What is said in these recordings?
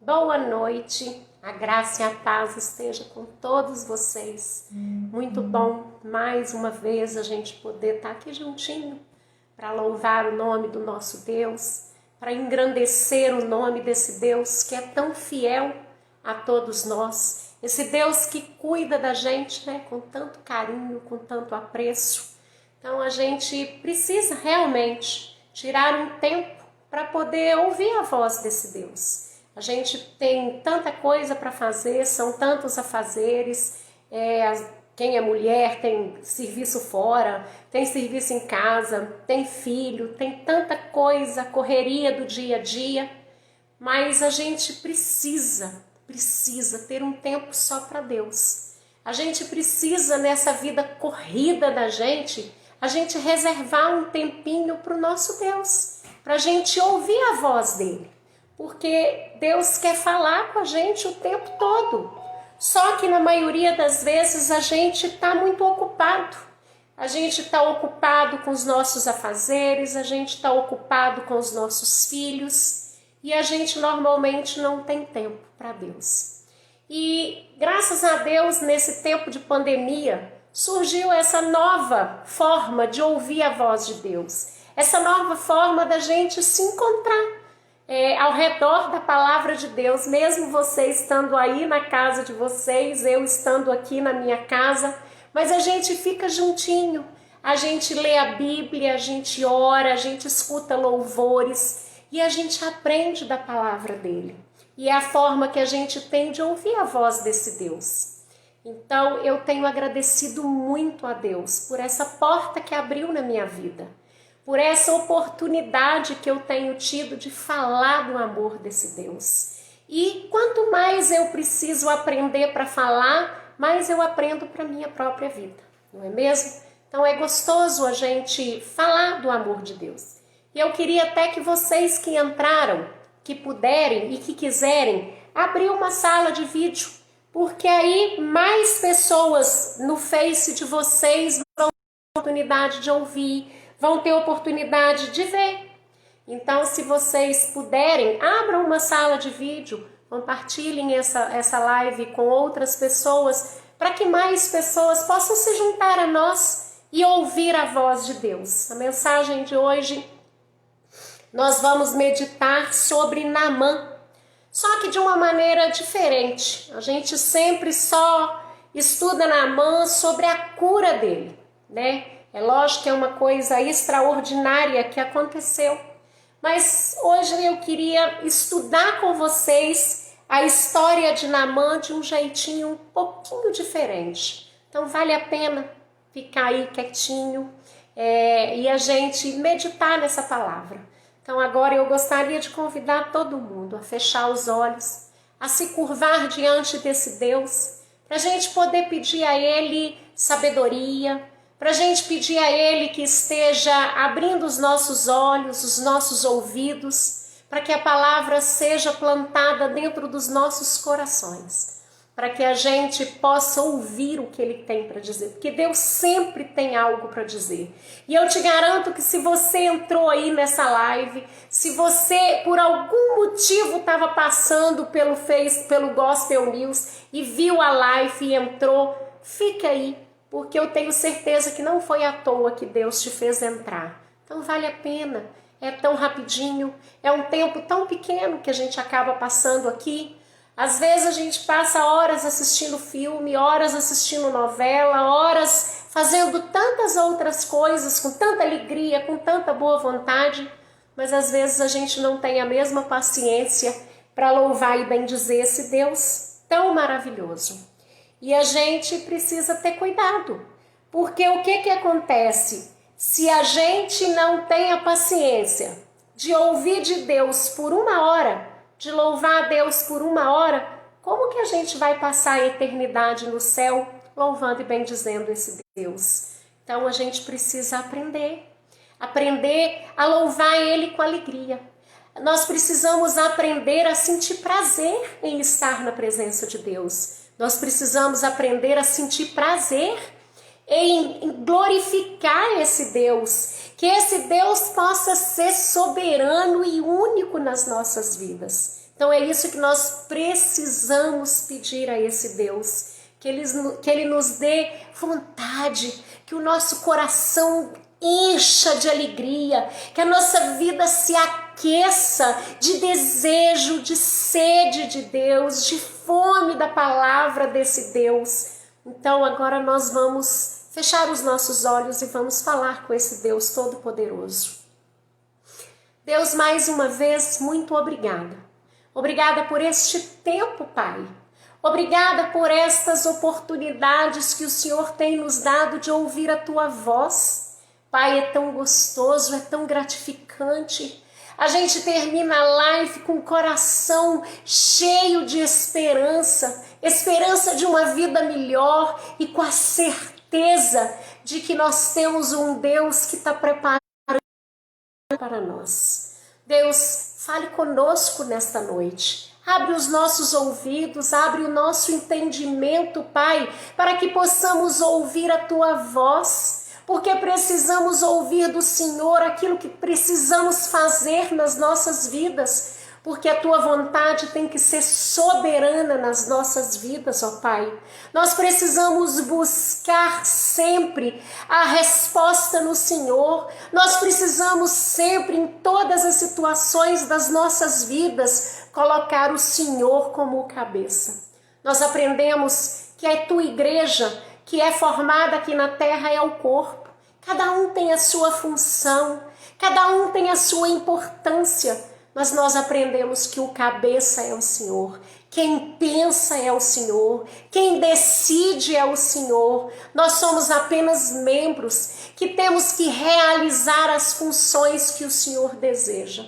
Boa noite, a graça e a paz esteja com todos vocês. Muito bom, mais uma vez, a gente poder estar aqui juntinho para louvar o nome do nosso Deus, para engrandecer o nome desse Deus que é tão fiel a todos nós. Esse Deus que cuida da gente, né, com tanto carinho, com tanto apreço. Então a gente precisa realmente tirar um tempo para poder ouvir a voz desse Deus. A gente tem tanta coisa para fazer, são tantos afazeres, quem é mulher tem serviço fora, tem serviço em casa, tem filho, tem tanta coisa, correria do dia a dia, mas a gente precisa ter um tempo só para Deus. A gente precisa, nessa vida corrida da gente, a gente reservar um tempinho para o nosso Deus, para a gente ouvir a voz dele. Porque Deus quer falar com a gente o tempo todo. Só que na maioria das vezes a gente está muito ocupado. A gente está ocupado com os nossos afazeres, a gente está ocupado com os nossos filhos e a gente normalmente não tem tempo para Deus. E graças a Deus, nesse tempo de pandemia, surgiu essa nova forma de ouvir a voz de Deus. Essa nova forma da gente se encontrar ao redor da palavra de Deus, mesmo você estando aí na casa de vocês, eu estando aqui na minha casa, mas a gente fica juntinho, a gente lê a Bíblia, a gente ora, a gente escuta louvores e a gente aprende da palavra dele. E é a forma que a gente tem de ouvir a voz desse Deus. Então eu tenho agradecido muito a Deus por essa porta que abriu na minha vida, por essa oportunidade que eu tenho tido de falar do amor desse Deus. E quanto mais eu preciso aprender para falar, mais eu aprendo para a minha própria vida, não é mesmo? Então é gostoso a gente falar do amor de Deus. E eu queria até que vocês que entraram, que puderem e que quiserem, abrir uma sala de vídeo, porque aí mais pessoas no Face de vocês vão ter a oportunidade de ouvir, vão ter oportunidade de ver. Então, se vocês puderem, abram uma sala de vídeo, compartilhem essa live com outras pessoas, para que mais pessoas possam se juntar a nós e ouvir a voz de Deus. A mensagem de hoje, nós vamos meditar sobre Naamã, só que de uma maneira diferente. A gente sempre só estuda Naamã sobre a cura dele, né? É lógico que é uma coisa extraordinária que aconteceu, mas hoje eu queria estudar com vocês a história de Naamã de um jeitinho um pouquinho diferente. Então vale a pena ficar aí quietinho e a gente meditar nessa palavra. Então agora eu gostaria de convidar todo mundo a fechar os olhos, a se curvar diante desse Deus, para a gente poder pedir a Ele sabedoria, para a gente pedir a Ele que esteja abrindo os nossos olhos, os nossos ouvidos, para que a palavra seja plantada dentro dos nossos corações, para que a gente possa ouvir o que Ele tem para dizer, porque Deus sempre tem algo para dizer. E eu te garanto que se você entrou aí nessa live, se você por algum motivo estava passando pelo Gospel News e viu a live e entrou, fica aí, porque eu tenho certeza que não foi à toa que Deus te fez entrar. Então vale a pena, é tão rapidinho, é um tempo tão pequeno que a gente acaba passando aqui. Às vezes a gente passa horas assistindo filme, horas assistindo novela, horas fazendo tantas outras coisas com tanta alegria, com tanta boa vontade, mas às vezes a gente não tem a mesma paciência para louvar e bendizer esse Deus tão maravilhoso. E a gente precisa ter cuidado, porque o que acontece? Se a gente não tem a paciência de ouvir de Deus por uma hora, de louvar a Deus por uma hora, como que a gente vai passar a eternidade no céu louvando e bendizendo esse Deus? Então a gente precisa aprender a louvar Ele com alegria. Nós precisamos aprender a sentir prazer em estar na presença de Deus. Nós precisamos aprender a sentir prazer em glorificar esse Deus, que esse Deus possa ser soberano e único nas nossas vidas. Então é isso que nós precisamos pedir a esse Deus, que Ele nos dê vontade, que o nosso coração encha de alegria, que a nossa vida se aqueça de desejo, de sede de Deus, de fome da palavra desse Deus. Então agora nós vamos fechar os nossos olhos e vamos falar com esse Deus Todo-Poderoso. Deus, mais uma vez, muito obrigada. Obrigada por este tempo, Pai. Obrigada por estas oportunidades que o Senhor tem nos dado de ouvir a Tua voz. Pai, é tão gostoso, é tão gratificante. A gente termina a live com o coração cheio de esperança, esperança de uma vida melhor e com a certeza de que nós temos um Deus que está preparado para nós. Deus, fale conosco nesta noite. Abre os nossos ouvidos, abre o nosso entendimento, Pai, para que possamos ouvir a Tua voz, porque precisamos ouvir do Senhor aquilo que precisamos fazer nas nossas vidas, porque a Tua vontade tem que ser soberana nas nossas vidas, ó Pai. Nós precisamos buscar sempre a resposta no Senhor. Nós precisamos sempre, em todas as situações das nossas vidas, colocar o Senhor como cabeça. Nós aprendemos que a Tua igreja, que é formada aqui na terra, é o corpo. Cada um tem a sua função, cada um tem a sua importância, mas nós aprendemos que o cabeça é o Senhor, quem pensa é o Senhor, quem decide é o Senhor. Nós somos apenas membros que temos que realizar as funções que o Senhor deseja.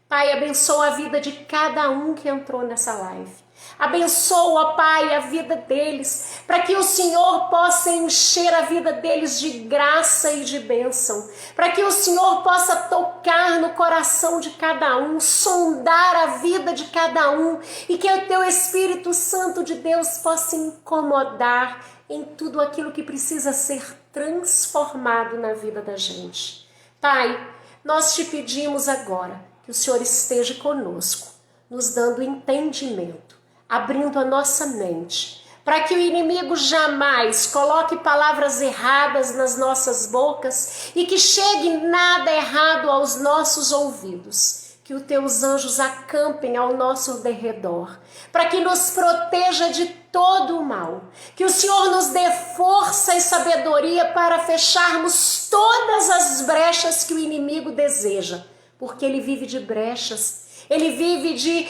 Pai, abençoa a vida de cada um que entrou nessa live. Abençoa, Pai, a vida deles, para que o Senhor possa encher a vida deles de graça e de bênção, para que o Senhor possa tocar no coração de cada um, sondar a vida de cada um, e que o Teu Espírito Santo de Deus possa incomodar em tudo aquilo que precisa ser transformado na vida da gente. Pai, nós Te pedimos agora que o Senhor esteja conosco, nos dando entendimento, abrindo a nossa mente, para que o inimigo jamais coloque palavras erradas nas nossas bocas e que chegue nada errado aos nossos ouvidos. Que os Teus anjos acampem ao nosso derredor, para que nos proteja de todo o mal. Que o Senhor nos dê força e sabedoria para fecharmos todas as brechas que o inimigo deseja, porque ele vive de brechas, ele vive de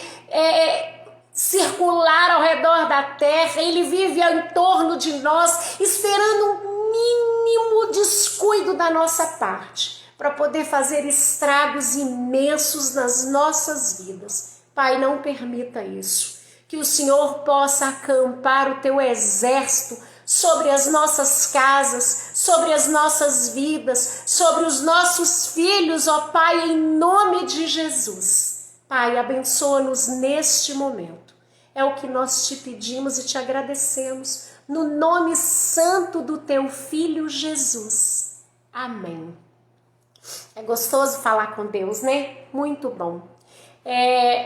circular ao redor da terra, ele vive em torno de nós, esperando um mínimo descuido da nossa parte, para poder fazer estragos imensos nas nossas vidas. Pai, não permita isso. Que o Senhor possa acampar o Teu exército sobre as nossas casas, sobre as nossas vidas, sobre os nossos filhos, ó Pai, em nome de Jesus. Pai, abençoa-nos neste momento. É o que nós Te pedimos e Te agradecemos, no nome santo do Teu Filho Jesus. Amém. É gostoso falar com Deus, né? Muito bom.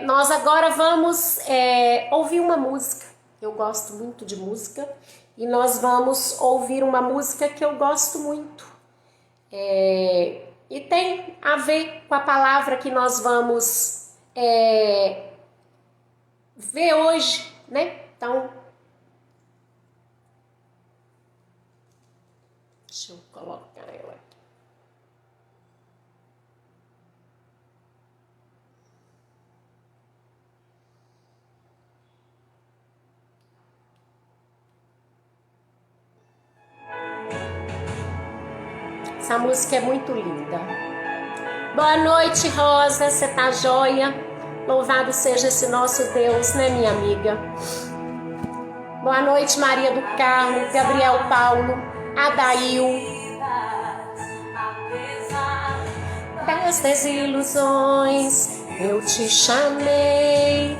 Nós agora vamos ouvir uma música. Eu gosto muito de música e nós vamos ouvir uma música que eu gosto muito. E tem a ver com a palavra que nós vamos ver hoje, né? Então, deixa eu colocar ela aqui. Essa música é muito linda. Boa noite, Rosa, você tá joia? Louvado seja esse nosso Deus, né, minha amiga? Boa noite, Maria do Carmo, Gabriel Paulo, Adail. Das desilusões, eu te chamei.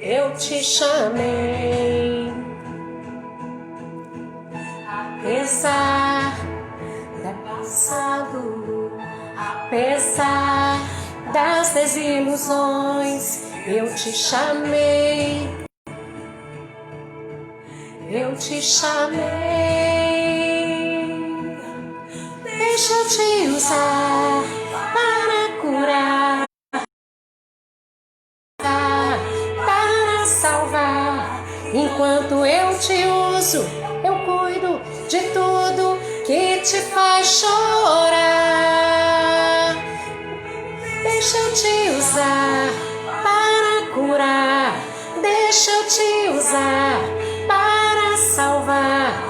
Eu te chamei. apesar do passado, apesar das desilusões, eu te chamei, eu te chamei. Deixa eu te usar para curar, para salvar. Enquanto eu te uso, eu cuido de tudo que te faz chorar. Deixa eu te usar para curar, deixa eu te usar para salvar.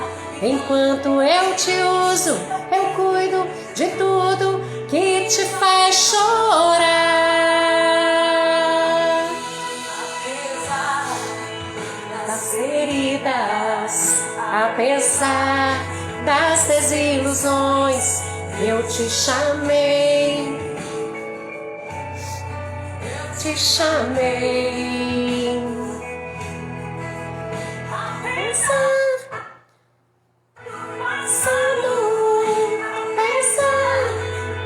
Enquanto eu te uso, eu cuido de tudo que te faz chorar. Apesar das feridas, apesar das desilusões, eu te chamei, te chamei. Apesar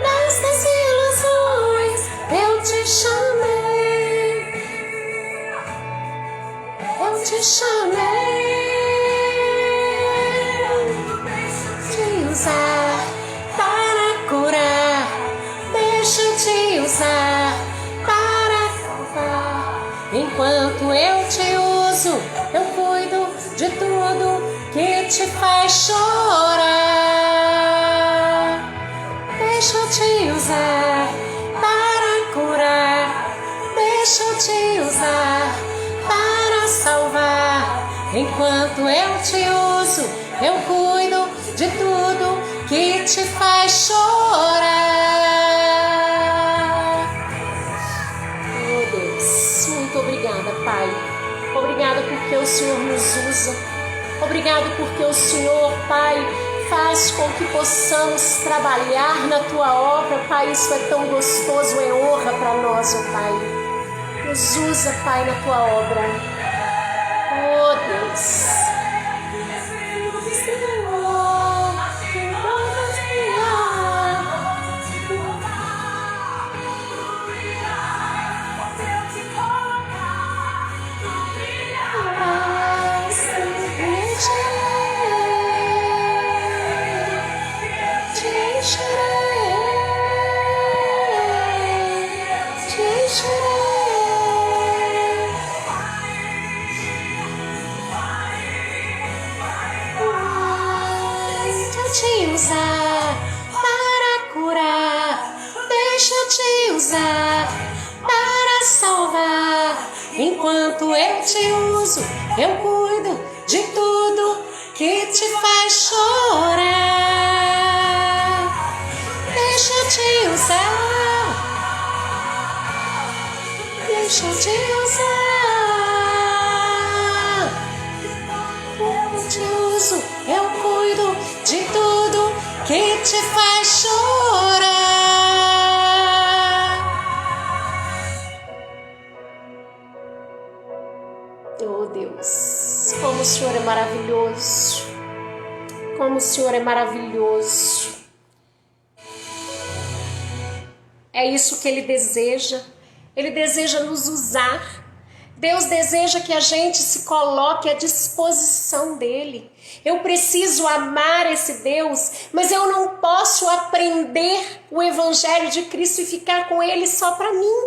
das desilusões, eu te chamei, eu te chamei. Te usar para curar, deixa eu te usar para salvar. Enquanto eu te uso, eu cuido de tudo que te faz chorar. Deixa eu te usar para curar, deixa eu te usar para salvar. Enquanto eu te uso, eu cuido de tudo que te faz chorar. Oh Deus, muito obrigada, Pai. Obrigada porque o Senhor nos usa. Obrigado porque o Senhor, Pai, faz com que possamos trabalhar na Tua obra. Pai, isso é tão gostoso, é honra para nós, oh Pai. Nos usa, Pai, na Tua obra. Oh Deus. Te usar para curar, deixa eu te usar para salvar. Enquanto eu te uso, eu cuido de tudo que te faz chorar. Deixa eu te usar, deixa eu te usar. Eu te uso, eu cuido de tudo que te faz chorar. Oh Deus, como o Senhor é maravilhoso, como o Senhor é maravilhoso. É isso que Ele deseja nos usar. Deus deseja que a gente se coloque à disposição dEle. Eu preciso amar esse Deus, mas eu não posso aprender o Evangelho de Cristo e ficar com Ele só para mim.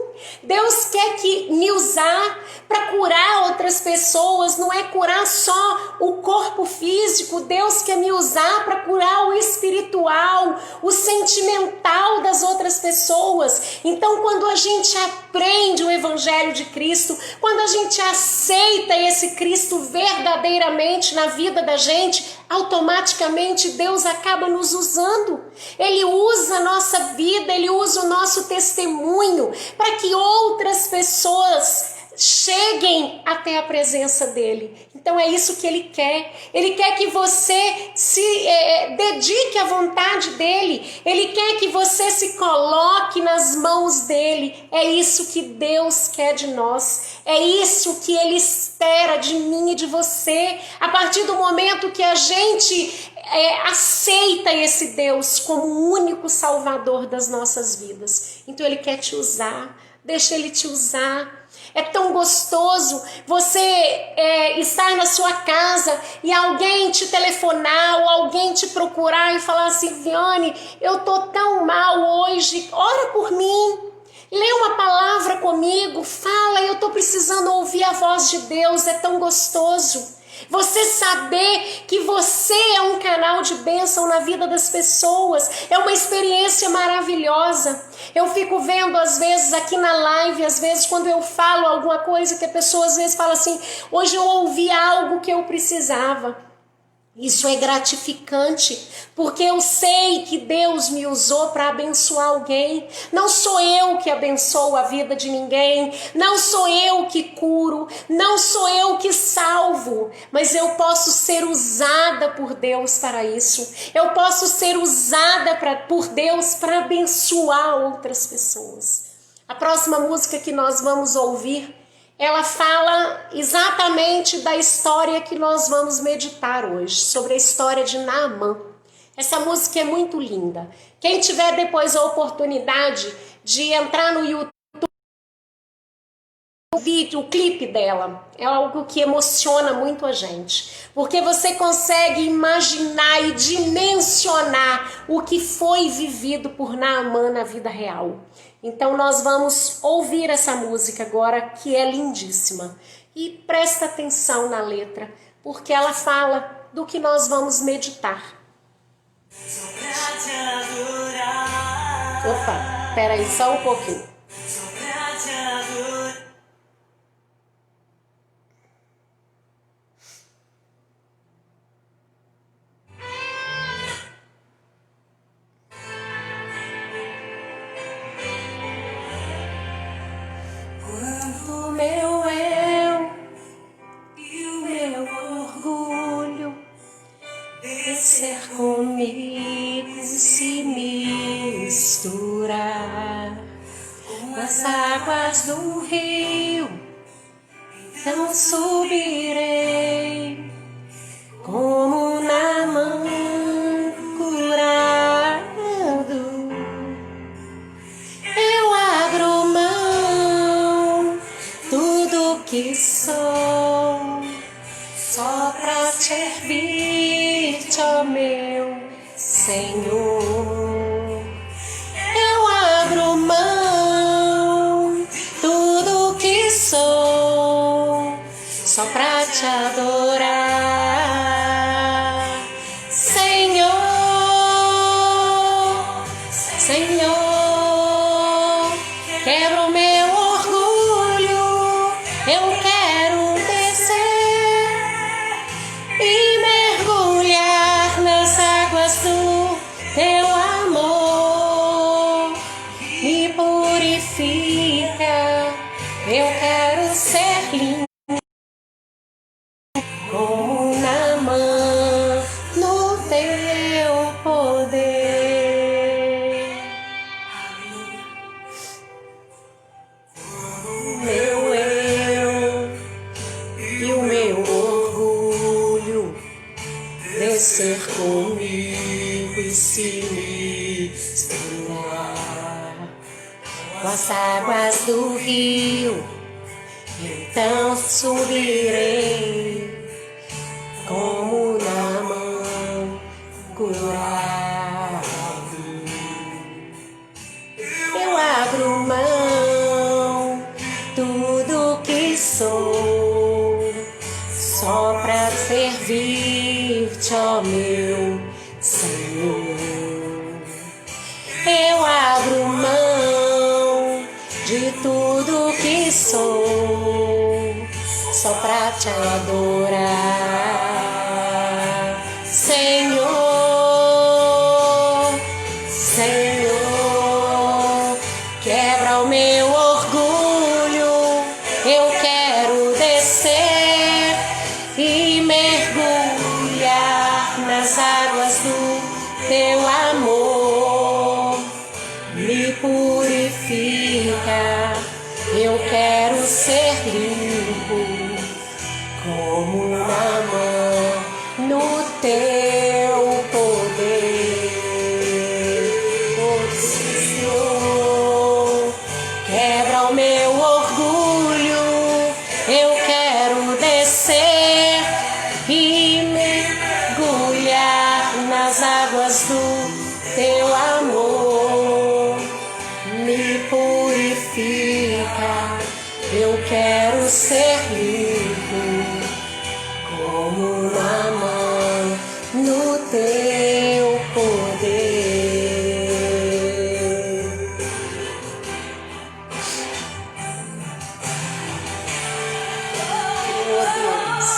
Deus quer me usar para curar outras pessoas, não é curar só o corpo físico. Deus quer me usar para curar o espiritual, o sentimental das outras pessoas. Então, quando a gente aprende o Evangelho de Cristo, quando a gente aceita esse Cristo verdadeiramente na vida da gente, automaticamente Deus acaba nos usando. Ele usa a nossa vida, Ele usa o nosso testemunho para que outras pessoas cheguem até a presença dEle. Então é isso que Ele quer. Ele quer que você se dedique à vontade dEle. Ele quer que você se coloque nas mãos dEle. É isso que Deus quer de nós. É isso que Ele espera de mim e de você. A partir do momento que a gente aceita esse Deus como o único salvador das nossas vidas. Então Ele quer te usar, deixa Ele te usar. É tão gostoso você estar na sua casa e alguém te telefonar ou alguém te procurar e falar assim: Viane, eu tô tão mal hoje, ora por mim, lê uma palavra comigo, fala, eu tô precisando ouvir a voz de Deus. É tão gostoso você saber que você é um canal de bênção na vida das pessoas. É uma experiência maravilhosa. Eu fico vendo às vezes aqui na live, às vezes quando eu falo alguma coisa que a pessoa às vezes fala assim: hoje eu ouvi algo que eu precisava. Isso é gratificante, porque eu sei que Deus me usou para abençoar alguém. Não sou eu que abençoo a vida de ninguém, não sou eu que curo, não sou eu que salvo, mas eu posso ser usada por Deus para isso. Eu posso ser usada por Deus para abençoar outras pessoas. A próxima música que nós vamos ouvir, ela fala exatamente da história que nós vamos meditar hoje, sobre a história de Naamã. Essa música é muito linda. Quem tiver depois a oportunidade de entrar no YouTube, o clipe dela é algo que emociona muito a gente, porque você consegue imaginar e dimensionar o que foi vivido por Naamã na vida real. Então nós vamos ouvir essa música agora, que é lindíssima. E presta atenção na letra, porque ela fala do que nós vamos meditar. Opa, peraí só um pouquinho. Comigo se misturar com as águas do rio, então subirei como Naamã curado. Eu abro mão tudo que sou só pra servir-te, ó meu Senhor. Eu abro mão tudo que sou só pra te adorar, Senhor, Senhor. Quebra o meu orgulho, eu quero descer e mergulhar nas águas do teu amor. Me purifica, eu quero ser limpo como Naamã no teu poder. Meu eu e o meu orgulho descer comigo e se misturar com as águas do rio, então subirei como Naamã curado. Eu abro mão tudo que sou só pra servir-te, ó meu Senhor. Eu abro mão de tudo que sou só pra te adorar, Senhor, Senhor. Quebra o meu orgulho, eu quero descer e mergulhar nas águas do teu amor. Me purifica, eu quero ser limpo como Naamã no teu Eu quero ser limpo como Naamã no teu poder. Oh Deus,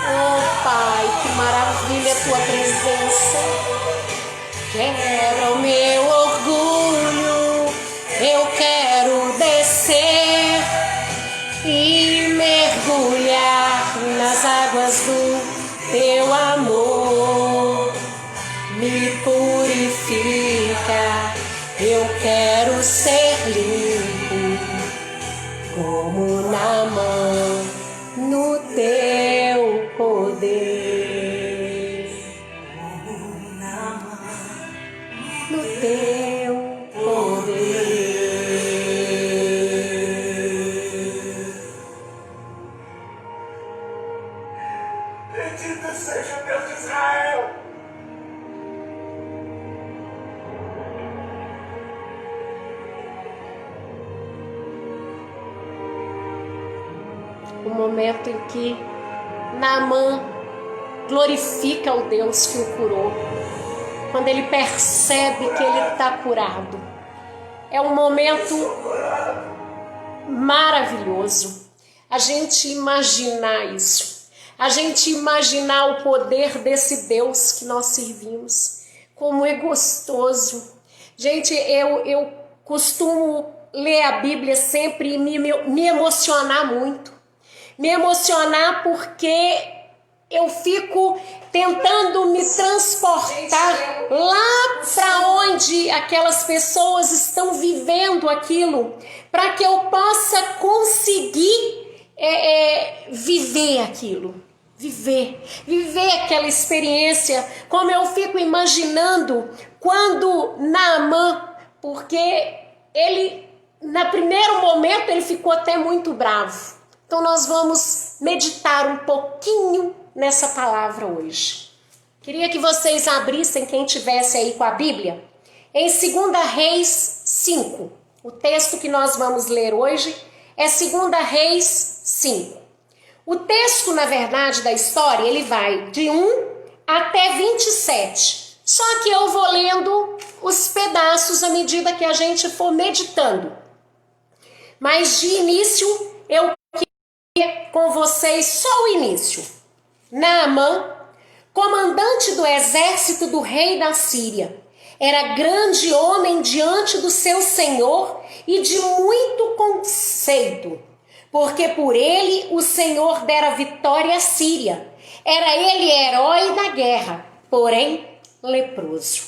oh Pai, que maravilha a tua presença. Quebra o meu orgulho, eu quero descer e mergulhar nas águas do teu amor. Me purifica, eu quero ser limpo como Naamã no teu poder. No teu poder. Bendito seja o Deus de Israel. O momento em que Naamã glorifica o Deus que o curou, quando ele percebe que ele está curado, é um momento maravilhoso. A gente imaginar isso, a gente imaginar o poder desse Deus que nós servimos, como é gostoso. Gente, eu costumo ler a Bíblia sempre e me emocionar muito. Me emocionar porque eu fico tentando me transportar lá para onde aquelas pessoas estão vivendo aquilo, para que eu possa conseguir viver aquilo, viver aquela experiência, como eu fico imaginando quando Naamã, porque ele, no primeiro momento, ele ficou até muito bravo. Então nós vamos meditar um pouquinho nessa palavra hoje. Queria que vocês abrissem, quem tivesse aí com a Bíblia, em 2 Reis 5. O texto que nós vamos ler hoje é 2 Reis 5. O texto, na verdade, da história, ele vai de 1 até 27. Só que eu vou lendo os pedaços à medida que a gente for meditando. Mas de início, eu queria com vocês só o início. Naamã, comandante do exército do rei da Síria, era grande homem diante do seu senhor e de muito conceito, porque por ele o Senhor dera vitória à Síria. Era ele herói da guerra, porém leproso.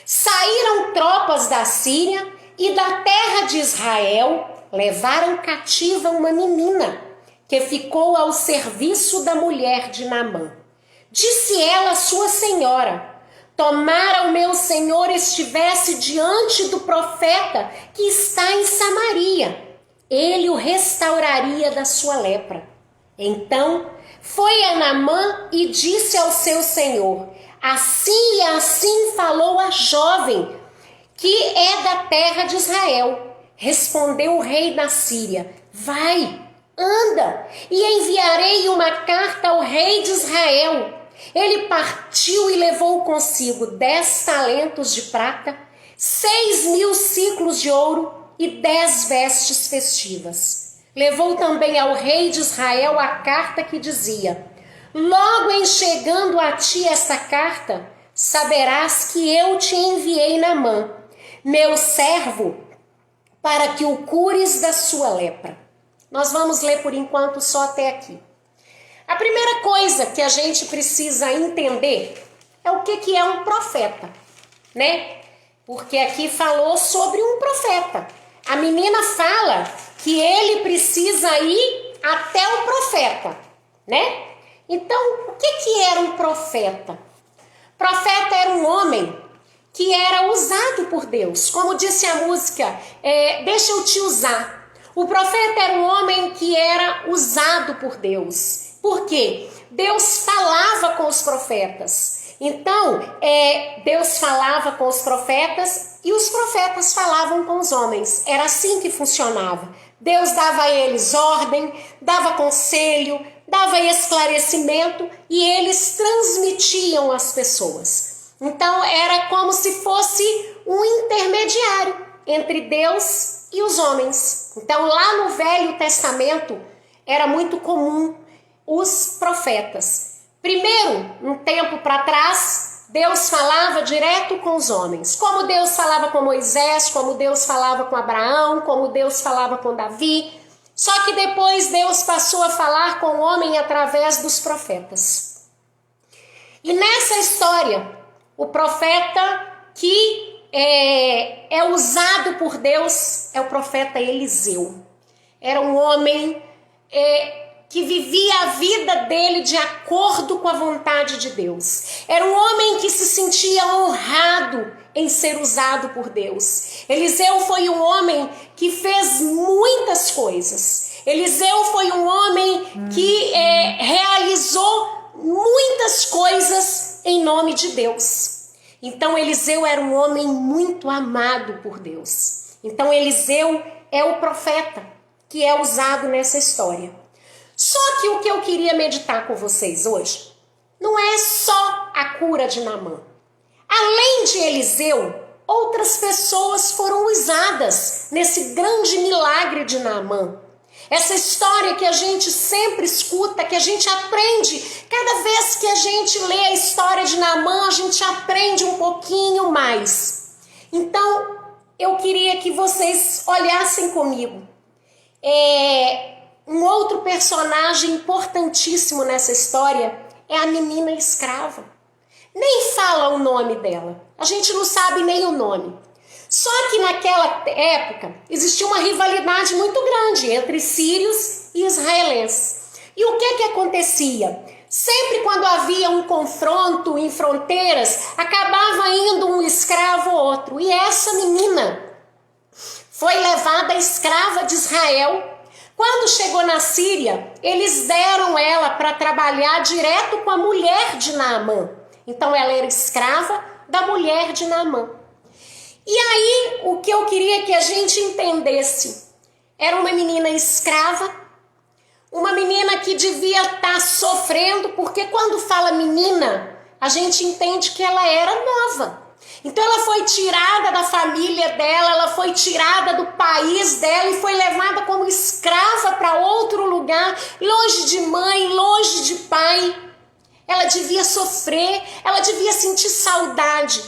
Saíram tropas da Síria e da terra de Israel, levaram cativa uma menina que ficou ao serviço da mulher de Naamã. Disse ela à sua senhora: tomara o meu senhor estivesse diante do profeta que está em Samaria, ele o restauraria da sua lepra. Então foi a Naamã e disse ao seu senhor: assim e assim falou a jovem que é da terra de Israel. Respondeu o rei da Síria: vai, anda, e enviarei uma carta ao rei de Israel. Ele partiu e levou consigo 10 talentos de prata, 6.000 ciclos de ouro e 10 vestes festivas. Levou também ao rei de Israel a carta que dizia: logo em chegando a ti esta carta, saberás que eu te enviei Naamã, meu servo, para que o cures da sua lepra. Nós vamos ler por enquanto só até aqui. A primeira coisa que a gente precisa entender é o que é um profeta, né? Porque aqui falou sobre um profeta. A menina fala que ele precisa ir até o profeta, né? Então, o que era um profeta? Profeta era um homem que era usado por Deus. Como disse a música, deixa eu te usar. O profeta era um homem que era usado por Deus. Por quê? Deus falava com os profetas. Então, Deus falava com os profetas e os profetas falavam com os homens. Era assim que funcionava. Deus dava a eles ordem, dava conselho, dava esclarecimento e eles transmitiam às pessoas. Então era como se fosse um intermediário entre Deus e os homens. Então lá no Velho Testamento era muito comum os profetas. Primeiro, um tempo para trás, Deus falava direto com os homens. Como Deus falava com Moisés, como Deus falava com Abraão, como Deus falava com Davi. Só que depois Deus passou a falar com o homem através dos profetas. E nessa história, o profeta que é usado por Deus é o profeta Eliseu. Era um homem que vivia a vida dele de acordo com a vontade de Deus. Era um homem que se sentia honrado em ser usado por Deus. Eliseu foi um homem que fez muitas coisas. Eliseu foi um homem que realizou muitas coisas em nome de Deus. Então Eliseu era um homem muito amado por Deus. Então Eliseu é o profeta que é usado nessa história. Só que o que eu queria meditar com vocês hoje não é só a cura de Naamã. Além de Eliseu, outras pessoas foram usadas nesse grande milagre de Naamã. Essa história que a gente sempre escuta, que a gente aprende, cada vez que a gente lê a história de Naamã, a gente aprende um pouquinho mais. Então, eu queria que vocês olhassem comigo. Um outro personagem importantíssimo nessa história é a menina escrava. Nem fala o nome dela, a gente não sabe nem o nome. Só que naquela época existia uma rivalidade muito grande entre sírios e israelenses. E o que acontecia? Sempre quando havia um confronto em fronteiras, acabava indo um escravo ou outro. E essa menina foi levada escrava de Israel. Quando chegou na Síria, eles deram ela para trabalhar direto com a mulher de Naamã. Então ela era escrava da mulher de Naamã. E aí, o que eu queria que a gente entendesse, era uma menina escrava, uma menina que devia estar sofrendo, porque quando fala menina, a gente entende que ela era nova. Então ela foi tirada da família dela, ela foi tirada do país dela e foi levada como escrava para outro lugar, longe de mãe, longe de pai. Ela devia sofrer, ela devia sentir saudade,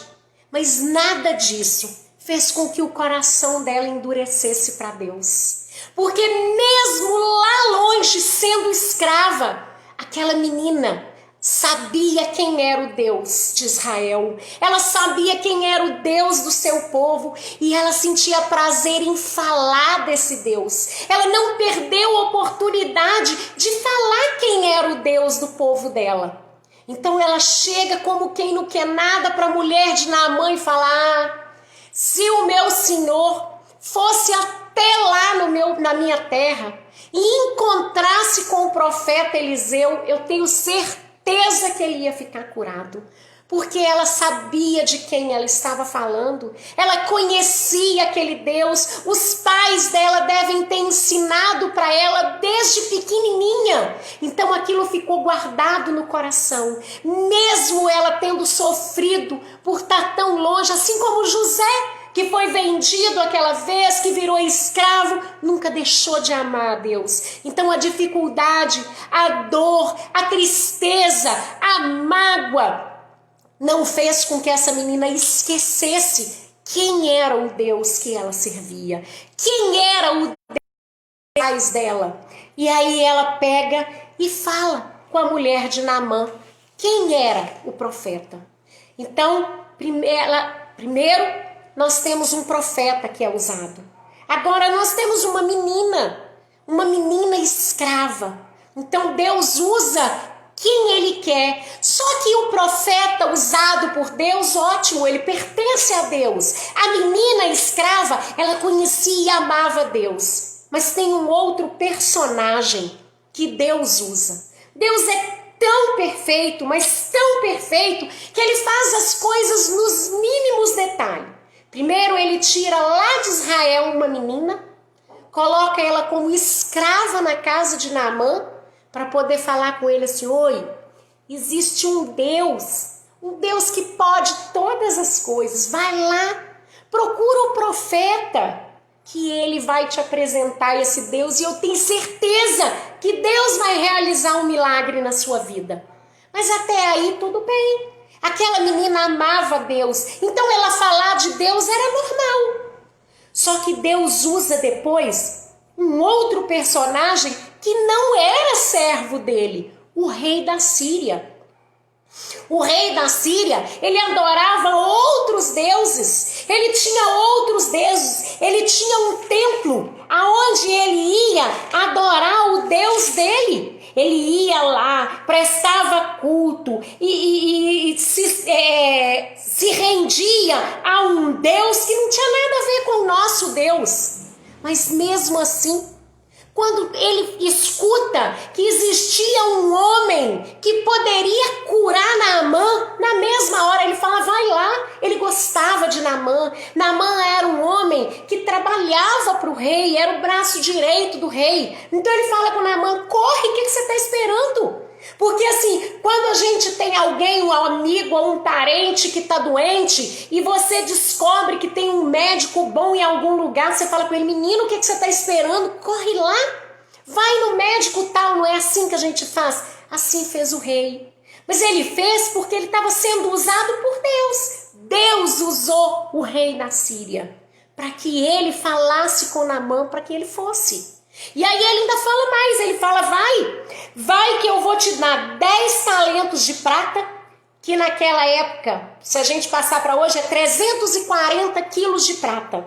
mas nada disso fez com que o coração dela endurecesse para Deus. Porque mesmo lá longe, sendo escrava, aquela menina sabia quem era o Deus de Israel. Ela sabia quem era o Deus do seu povo e ela sentia prazer em falar desse Deus. Ela não perdeu a oportunidade de falar quem era o Deus do povo dela. Então ela chega como quem não quer nada para a mulher de Naamã e fala: se o meu senhor fosse até lá na minha terra e encontrasse com o profeta Eliseu, eu tenho certeza que ele ia ficar curado. Porque ela sabia de quem ela estava falando, ela conhecia aquele Deus, os pais dela devem ter ensinado para ela desde pequenininha, então aquilo ficou guardado no coração, mesmo ela tendo sofrido por estar tão longe, assim como José, que foi vendido aquela vez, que virou escravo, nunca deixou de amar a Deus. Então a dificuldade, a dor, a tristeza, a mágoa, não fez com que essa menina esquecesse quem era o Deus que ela servia, quem era o Deus dela. E aí ela pega e fala com a mulher de Naamã quem era o profeta. Então, primeiro nós temos um profeta que é usado. Agora nós temos uma menina escrava. Então Deus usa quem ele quer. Só que o profeta usado por Deus, ótimo, ele pertence a Deus. A menina escrava, ela conhecia e amava Deus. Mas tem um outro personagem que Deus usa. Deus é tão perfeito, mas tão perfeito, que ele faz as coisas nos mínimos detalhes. Primeiro ele tira lá de Israel uma menina, coloca ela como escrava na casa de Naamã, para poder falar com ele assim: oi, existe um Deus que pode todas as coisas. Vai lá, procura o profeta, que ele vai te apresentar esse Deus e eu tenho certeza que Deus vai realizar um milagre na sua vida. Mas até aí tudo bem. Aquela menina amava Deus, então ela falar de Deus era normal. Só que Deus usa depois um outro personagem que não era servo dele, o rei da Síria. O rei da Síria, ele adorava outros deuses, ele tinha outros deuses, ele tinha um templo aonde ele ia adorar o Deus dele. Ele ia lá, prestava culto e se rendia a um Deus que não tinha nada a ver com o nosso Deus. Mas mesmo assim, quando ele escuta que existia um homem que poderia curar Naamã, na mesma hora ele fala: vai lá. Ele gostava de Naamã. Naamã era um homem que trabalhava para o rei, era o braço direito do rei. Então ele fala com Naamã: corre, o que você está esperando? Porque assim, quando a gente tem alguém, um amigo ou um parente que está doente e você descobre que tem um médico bom em algum lugar, você fala com ele: menino, o que você está esperando? Corre lá, vai no médico tal. Não é assim que a gente faz? Assim fez o rei. Mas ele fez porque ele estava sendo usado por Deus. Deus usou o rei da Síria para que ele falasse com Naamã, para que ele fosse. E aí ele ainda fala mais, ele fala: vai que eu vou te dar 10 talentos de prata, que naquela época, se a gente passar para hoje, é 340 quilos de prata.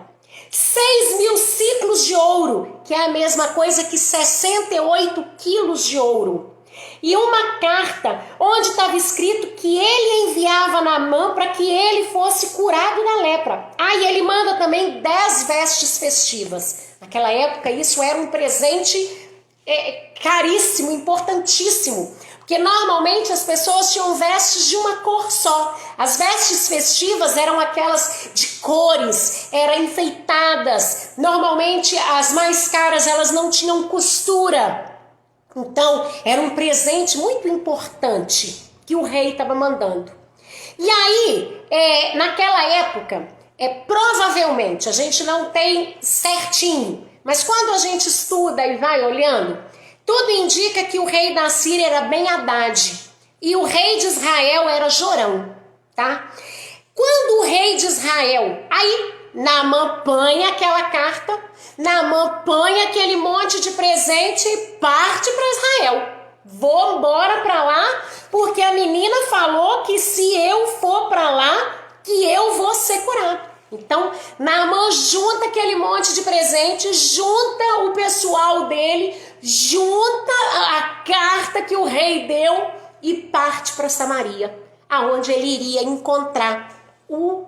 6.000 ciclos de ouro, que é a mesma coisa que 68 quilos de ouro. E uma carta onde estava escrito que ele enviava Naamã para que ele fosse curado da lepra. E ele manda também 10 vestes festivas. Naquela época isso era um presente caríssimo, importantíssimo. Porque normalmente as pessoas tinham vestes de uma cor só. As vestes festivas eram aquelas de cores, eram enfeitadas. Normalmente as mais caras elas não tinham costura. Então, era um presente muito importante que o rei estava mandando. E aí, naquela época, provavelmente, a gente não tem certinho, mas quando a gente estuda e vai olhando, tudo indica que o rei da Síria era Ben-Hadad e o rei de Israel era Jorão, tá? Quando o rei de Israel, Naamã põe aquela carta, Naamã põe aquele monte de presente e parte para Israel. Vou embora para lá, porque a menina falou que se eu for para lá, que eu vou ser curado. Então, Naamã junta aquele monte de presente, junta o pessoal dele, junta a carta que o rei deu e parte para Samaria, aonde ele iria encontrar o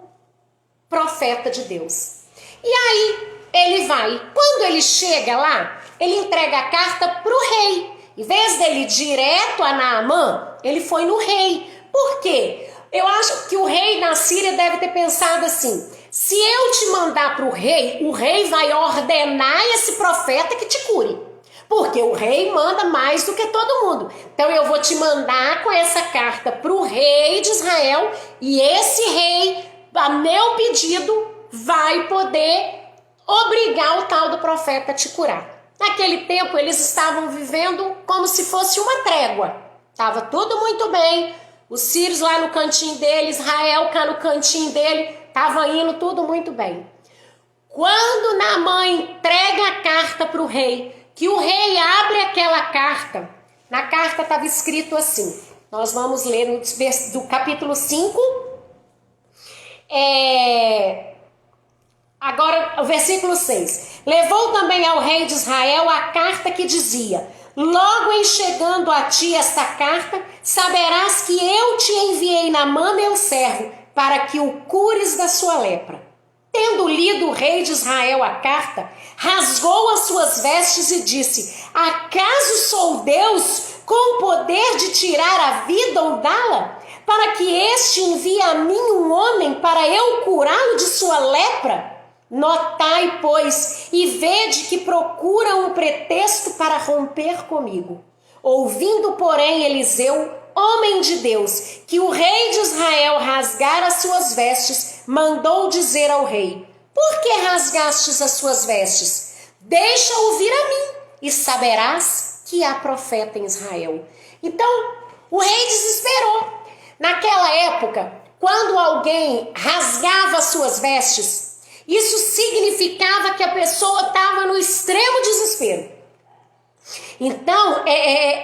profeta de Deus. E aí ele vai. Quando ele chega lá, ele entrega a carta para o rei. Em vez dele ir direto a Naamã, ele foi no rei. Por quê? Eu acho que o rei da Síria deve ter pensado assim: se eu te mandar para o rei vai ordenar esse profeta que te cure. Porque o rei manda mais do que todo mundo. Então eu vou te mandar com essa carta para o rei de Israel, e esse rei, a meu pedido, vai poder obrigar o tal do profeta a te curar. Naquele tempo eles estavam vivendo como se fosse uma trégua. Estava tudo muito bem. Os sírios lá no cantinho dele, Israel cá no cantinho dele, estava indo tudo muito bem. Quando Naamã entrega a carta para o rei, que o rei abre aquela carta, na carta estava escrito assim, nós vamos ler do capítulo 5, agora o versículo 6. Levou também ao rei de Israel a carta que dizia: logo em chegando a ti esta carta, saberás que eu te enviei Naamã meu servo, para que o cures da sua lepra. Tendo lido o rei de Israel a carta, rasgou as suas vestes e disse: acaso sou Deus com o poder de tirar a vida ou dá-la? para que este envie a mim um homem para eu curá-lo de sua lepra? Notai, pois, e vede que procura um pretexto para romper comigo. Ouvindo, porém, Eliseu, homem de Deus, que o rei de Israel rasgara as suas vestes, mandou dizer ao rei: por que rasgastes as suas vestes? Deixa-o vir a mim, e saberás que há profeta em Israel. Então, o rei desesperou. Naquela época, quando alguém rasgava as suas vestes, isso significava que a pessoa estava no extremo desespero. Então,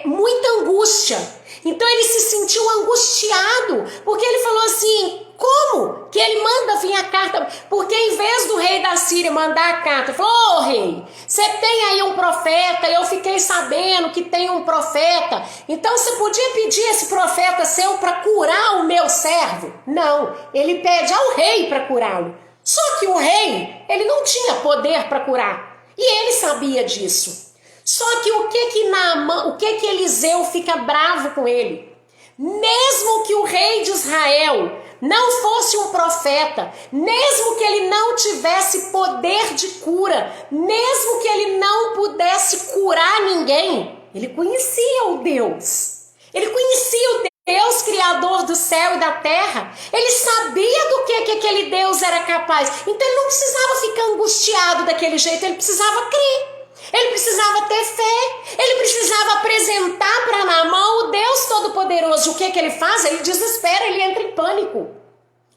muita angústia. Então ele se sentiu angustiado, porque ele falou assim: como que ele manda vir a carta? Porque em vez do rei da Síria mandar a carta, ele falou: ô rei, você tem aí um profeta, eu fiquei sabendo que tem um profeta, então você podia pedir esse profeta seu para curar o meu servo? Não, ele pede ao rei para curá-lo. Só que o rei, ele não tinha poder para curar, e ele sabia disso. Só que o que Eliseu fica bravo com ele? Mesmo que o rei de Israel não fosse um profeta, mesmo que ele não tivesse poder de cura, mesmo que ele não pudesse curar ninguém, ele conhecia o Deus. Ele conhecia o Deus criador do céu e da terra. Ele sabia do que aquele Deus era capaz. Então ele não precisava ficar angustiado daquele jeito, ele precisava crer. Ele precisava ter fé, ele precisava apresentar para Naamã o Deus Todo-Poderoso. O que ele faz? Ele desespera, ele entra em pânico.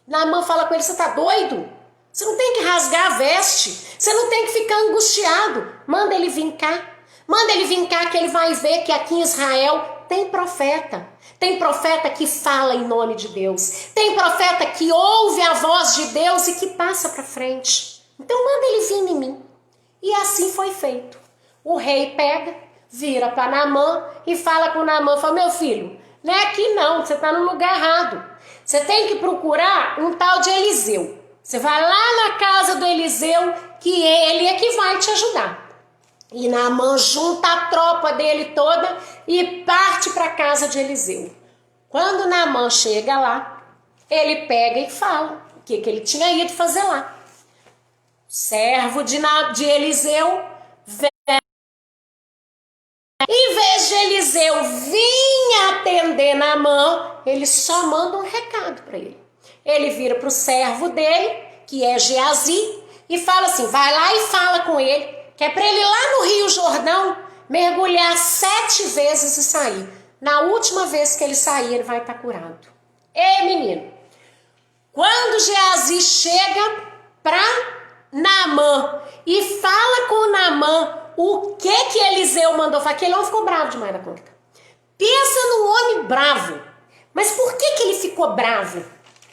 Naamã fala com ele: você está doido? Você não tem que rasgar a veste, você não tem que ficar angustiado. Manda ele vir cá, que ele vai ver que aqui em Israel tem profeta. Tem profeta que fala em nome de Deus, tem profeta que ouve a voz de Deus e que passa para frente. Então manda ele vir em mim. E assim foi feito. O rei pega, vira para Naamã e fala com Naamã, fala: meu filho, não é aqui não, você está no lugar errado. Você tem que procurar um tal de Eliseu. Você vai lá na casa do Eliseu, que ele é que vai te ajudar. E Naamã junta a tropa dele toda e parte para a casa de Eliseu. Quando Naamã chega lá, ele pega e fala o que ele tinha ido fazer lá. Servo de Eliseu, em vez de Eliseu vir atender Naamã, ele só manda um recado para ele. Ele vira para o servo dele, que é Geazi, e fala assim: vai lá e fala com ele, que é para ele ir lá no Rio Jordão, mergulhar 7 vezes e sair. Na última vez que ele sair, ele vai estar curado. Ei, menino, quando Geazi chega para Naamã e fala com Naamã o que Eliseu mandou falar, que ele não ficou bravo demais da conta. Pensa num homem bravo. Mas por que ele ficou bravo?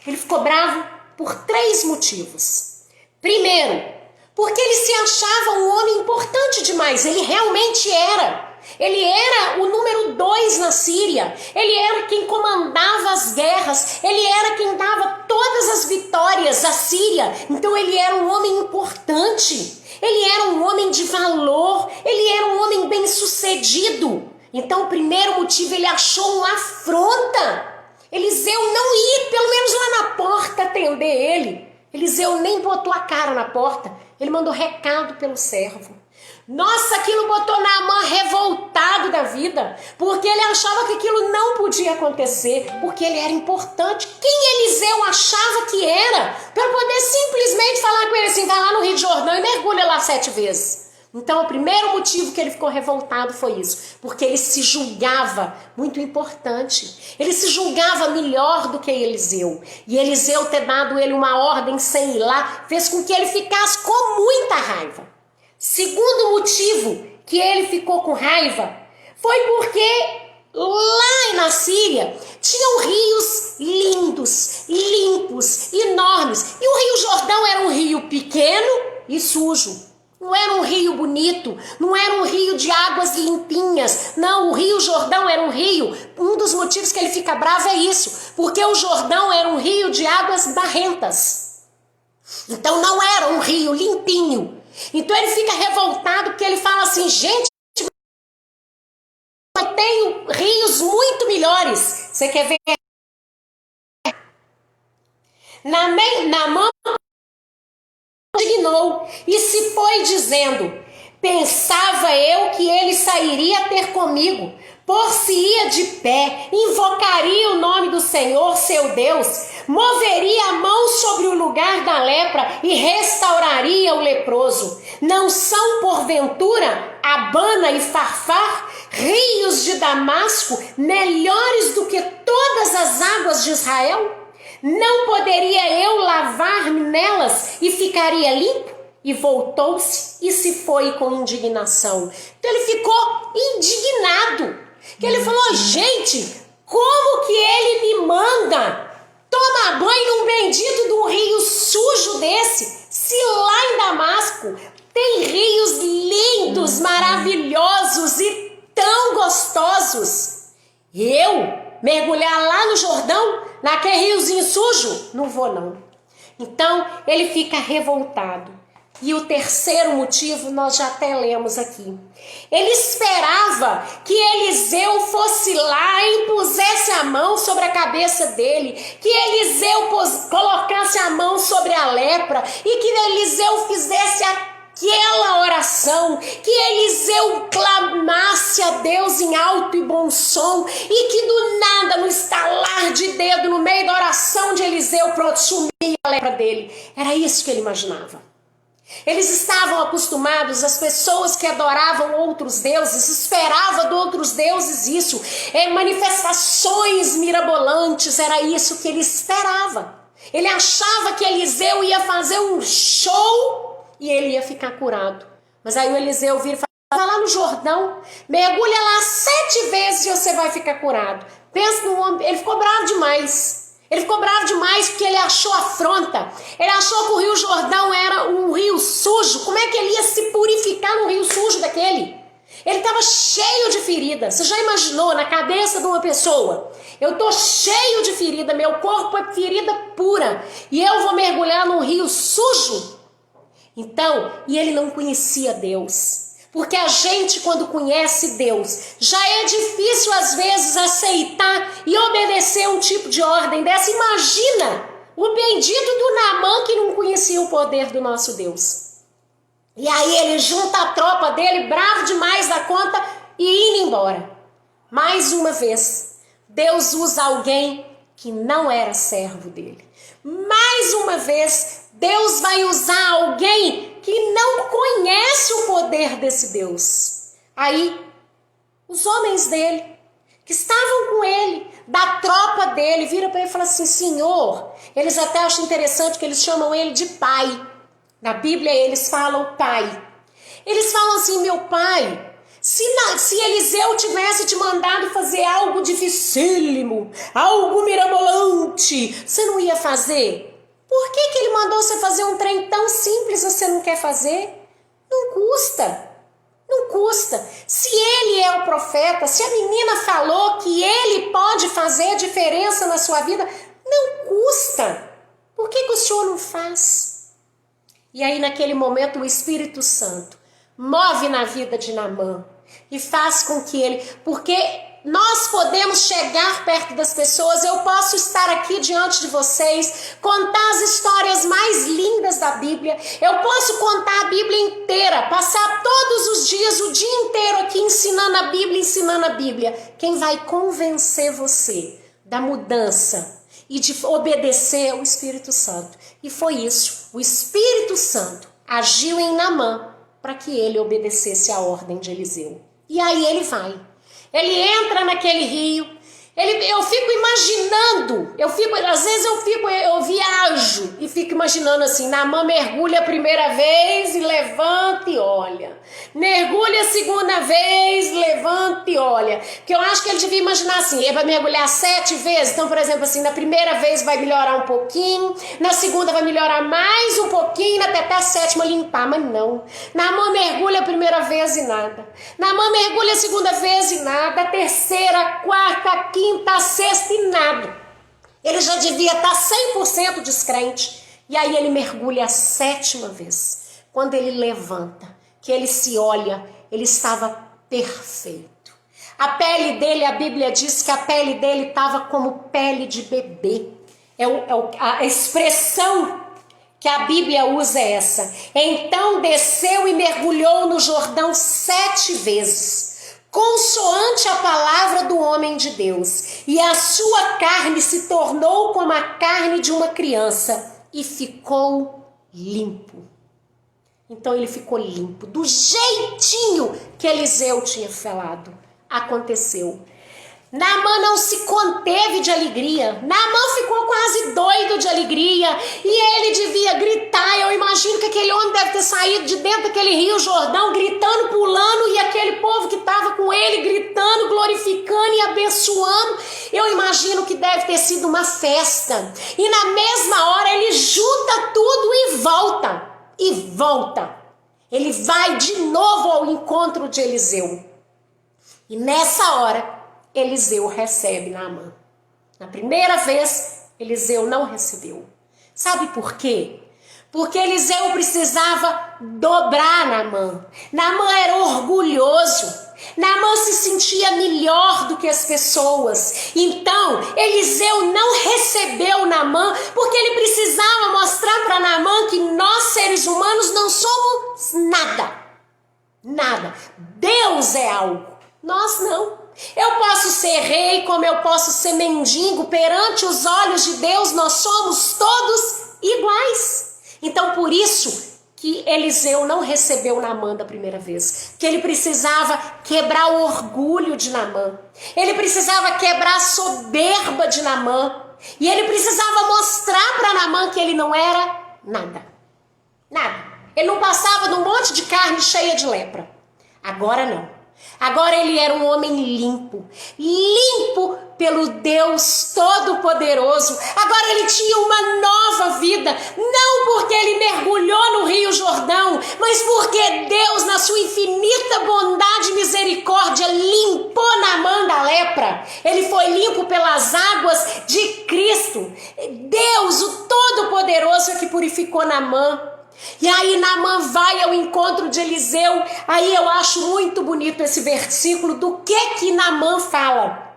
Ele ficou bravo por 3 motivos. Primeiro, porque ele se achava um homem importante demais. Ele realmente era. Ele era o número 2 na Síria. Ele era quem comandava as guerras. Ele era quem dava todas as vitórias à Síria. Então ele era um homem importante. Ele era um homem de valor. Ele era um homem bem-sucedido. Então o primeiro motivo, ele achou uma afronta. Eliseu não ia, pelo menos lá na porta, atender ele. Eliseu nem botou a cara na porta. Ele mandou recado pelo servo. Nossa, aquilo botou Naamã revoltado da vida, porque ele achava que aquilo não podia acontecer, porque ele era importante. Quem Eliseu achava que era, para poder simplesmente falar com ele assim: vai lá no Rio de Jordão e mergulha lá 7 vezes. Então o primeiro motivo que ele ficou revoltado foi isso, porque ele se julgava muito importante, ele se julgava melhor do que Eliseu, e Eliseu ter dado ele uma ordem sem ir lá, fez com que ele ficasse com muita raiva. Segundo motivo que ele ficou com raiva foi porque lá na Síria tinham rios lindos, limpos, enormes. E o Rio Jordão era um rio pequeno e sujo. Não era um rio bonito, não era um rio de águas limpinhas. Não, o Rio Jordão era um rio. Um dos motivos que ele fica bravo é isso, porque o Jordão era um rio de águas barrentas. Então não era um rio limpinho. Então ele fica revoltado porque ele fala assim: gente, eu tenho rios muito melhores. Você quer ver Naamã indignou e se foi dizendo: pensava eu que ele sairia ter comigo, por-se-ia de pé, invocaria o nome do Senhor seu Deus, moveria a mão sobre o lugar da lepra e restauraria o leproso. Não são porventura Abana e Farfar, rios de Damasco, melhores do que todas as águas de Israel? Não poderia eu lavar-me nelas e ficaria limpo? E voltou-se e se foi com indignação. Então ele ficou indignado. Que ele falou: gente, como que ele me manda tomar banho num bendito de um rio sujo desse? Se lá em Damasco tem rios lindos, maravilhosos e tão gostosos. Eu mergulhar lá no Jordão, naquele riozinho sujo? Não vou não. Então ele fica revoltado. E o terceiro motivo nós já até lemos aqui. Ele esperava que Eliseu fosse lá e impusesse a mão sobre a cabeça dele, que Eliseu colocasse a mão sobre a lepra e que Eliseu fizesse aquela oração, que Eliseu clamasse a Deus em alto e bom som e que do nada, no estalar de dedo, no meio da oração de Eliseu, pronto, sumia a lepra dele. Era isso que ele imaginava. Eles estavam acostumados, as pessoas que adoravam outros deuses, esperavam de outros deuses isso, manifestações mirabolantes, era isso que ele esperava. Ele achava que Eliseu ia fazer um show e ele ia ficar curado. Mas aí o Eliseu vira e fala: vai lá no Jordão, mergulha lá 7 vezes e você vai ficar curado. Pensa no homem, ele ficou bravo demais. Ele ficou bravo demais porque ele achou afronta. Ele achou que o Rio Jordão era um rio sujo. Como é que ele ia se purificar num rio sujo daquele? Ele estava cheio de ferida. Você já imaginou na cabeça de uma pessoa? Eu estou cheio de ferida, meu corpo é ferida pura. E eu vou mergulhar num rio sujo? Então, e ele não conhecia Deus. Porque a gente, quando conhece Deus, já é difícil às vezes aceitar e obedecer um tipo de ordem dessa. Imagina o bendito do Naamã que não conhecia o poder do nosso Deus. E aí ele junta a tropa dele, bravo demais da conta, e indo embora. Mais uma vez, Deus usa alguém que não era servo dele. Mais uma vez, Deus vai usar alguém que não conhece o poder desse Deus. Aí, os homens dele, que estavam com ele, da tropa dele, viram para ele e falam assim: Senhor, eles até acham interessante que eles chamam ele de pai. Na Bíblia eles falam pai. Eles falam assim: meu pai, se Eliseu tivesse te mandado fazer algo dificílimo, algo mirabolante, você não ia fazer? Por que ele mandou você fazer um trem tão simples e você não quer fazer? Não custa. Não custa. Se ele é o profeta, se a menina falou que ele pode fazer diferença na sua vida, não custa. Por que o senhor não faz? E aí naquele momento o Espírito Santo move na vida de Naamã e faz com que ele... Porque nós podemos chegar perto das pessoas, eu posso estar aqui diante de vocês, contar as histórias mais lindas da Bíblia, eu posso contar a Bíblia inteira, passar todos os dias, o dia inteiro aqui ensinando a Bíblia. Quem vai convencer você da mudança e de obedecer é o Espírito Santo. E foi isso, o Espírito Santo agiu em Naamã para que ele obedecesse a ordem de Eliseu. E aí ele vai. Ele entra naquele rio, eu fico imaginando, às vezes eu viajo e fico imaginando assim: Naamã mergulha a primeira vez e levanta e olha. Mergulha a segunda vez, levanta e olha. Que eu acho que ele devia imaginar assim: ele vai mergulhar 7 vezes, então, por exemplo, assim, na primeira vez vai melhorar um pouquinho, na segunda vai melhorar mais um pouquinho, até a 7ª limpar, mas não. Naamã mergulha a primeira vez e nada. Naamã mergulha a segunda vez e nada, a terceira, a quarta, a quinta, a sexta e nada. Ele já devia estar 100% descrente. E aí ele mergulha a 7ª vez. Quando ele levanta, que ele se olha, ele estava perfeito. A pele dele, a Bíblia diz que a pele dele estava como pele de bebê. A expressão que a Bíblia usa é essa. Então desceu e mergulhou no Jordão 7 vezes, consoante a palavra do homem de Deus, e a sua carne se tornou como a carne de uma criança, e ficou limpo. Então ele ficou limpo, do jeitinho que Eliseu tinha falado. Aconteceu. Naamã não se conteve de alegria. Naamã ficou quase doido de alegria. E ele devia gritar. Eu imagino que aquele homem deve ter saído de dentro daquele rio Jordão, gritando, pulando. E aquele povo que estava com ele, gritando, glorificando e abençoando. Eu imagino que deve ter sido uma festa. E na mesma hora ele junta tudo e volta. E volta. Ele vai de novo ao encontro de Eliseu. E nessa hora, Eliseu recebe Naamã. Na primeira vez, Eliseu não recebeu. Sabe por quê? Porque Eliseu precisava dobrar Naamã. Naamã era orgulhoso. Naamã se sentia melhor do que as pessoas. Então, Eliseu não recebeu Naamã porque ele precisava mostrar para Naamã que nós, seres humanos, não somos nada. Nada. Deus é algo. Nós não. Eu posso ser rei, como eu posso ser mendigo. Perante os olhos de Deus, nós somos todos iguais. Então, por isso que Eliseu não recebeu Naamã da primeira vez. Que ele precisava quebrar o orgulho de Naamã. Ele precisava quebrar a soberba de Naamã. E ele precisava mostrar para Naamã que ele não era nada. Nada. Ele não passava de um monte de carne cheia de lepra. Agora não. Agora ele era um homem limpo, limpo pelo Deus Todo-Poderoso. Agora ele tinha uma nova vida, não porque ele mergulhou no Rio Jordão, mas porque Deus, na sua infinita bondade e misericórdia, limpou Naamã da lepra. Ele foi limpo pelas águas de Cristo. Deus, o Todo-Poderoso, é que purificou Naamã. E aí Naamã vai ao encontro de Eliseu. Aí eu acho muito bonito esse versículo do que Naamã fala.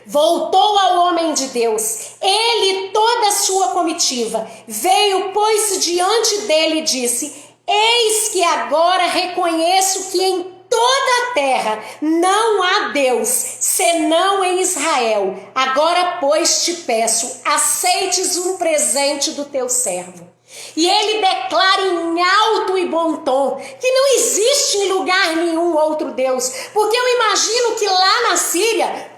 Voltou ao homem de Deus, ele e toda a sua comitiva. Veio, pôs-se diante dele e disse: eis que agora reconheço que em toda a terra não há Deus, senão em Israel. Agora, pois, te peço, aceites um presente do teu servo. E ele declara em alto e bom tom que não existe em lugar nenhum outro Deus. Porque eu imagino que lá na Síria,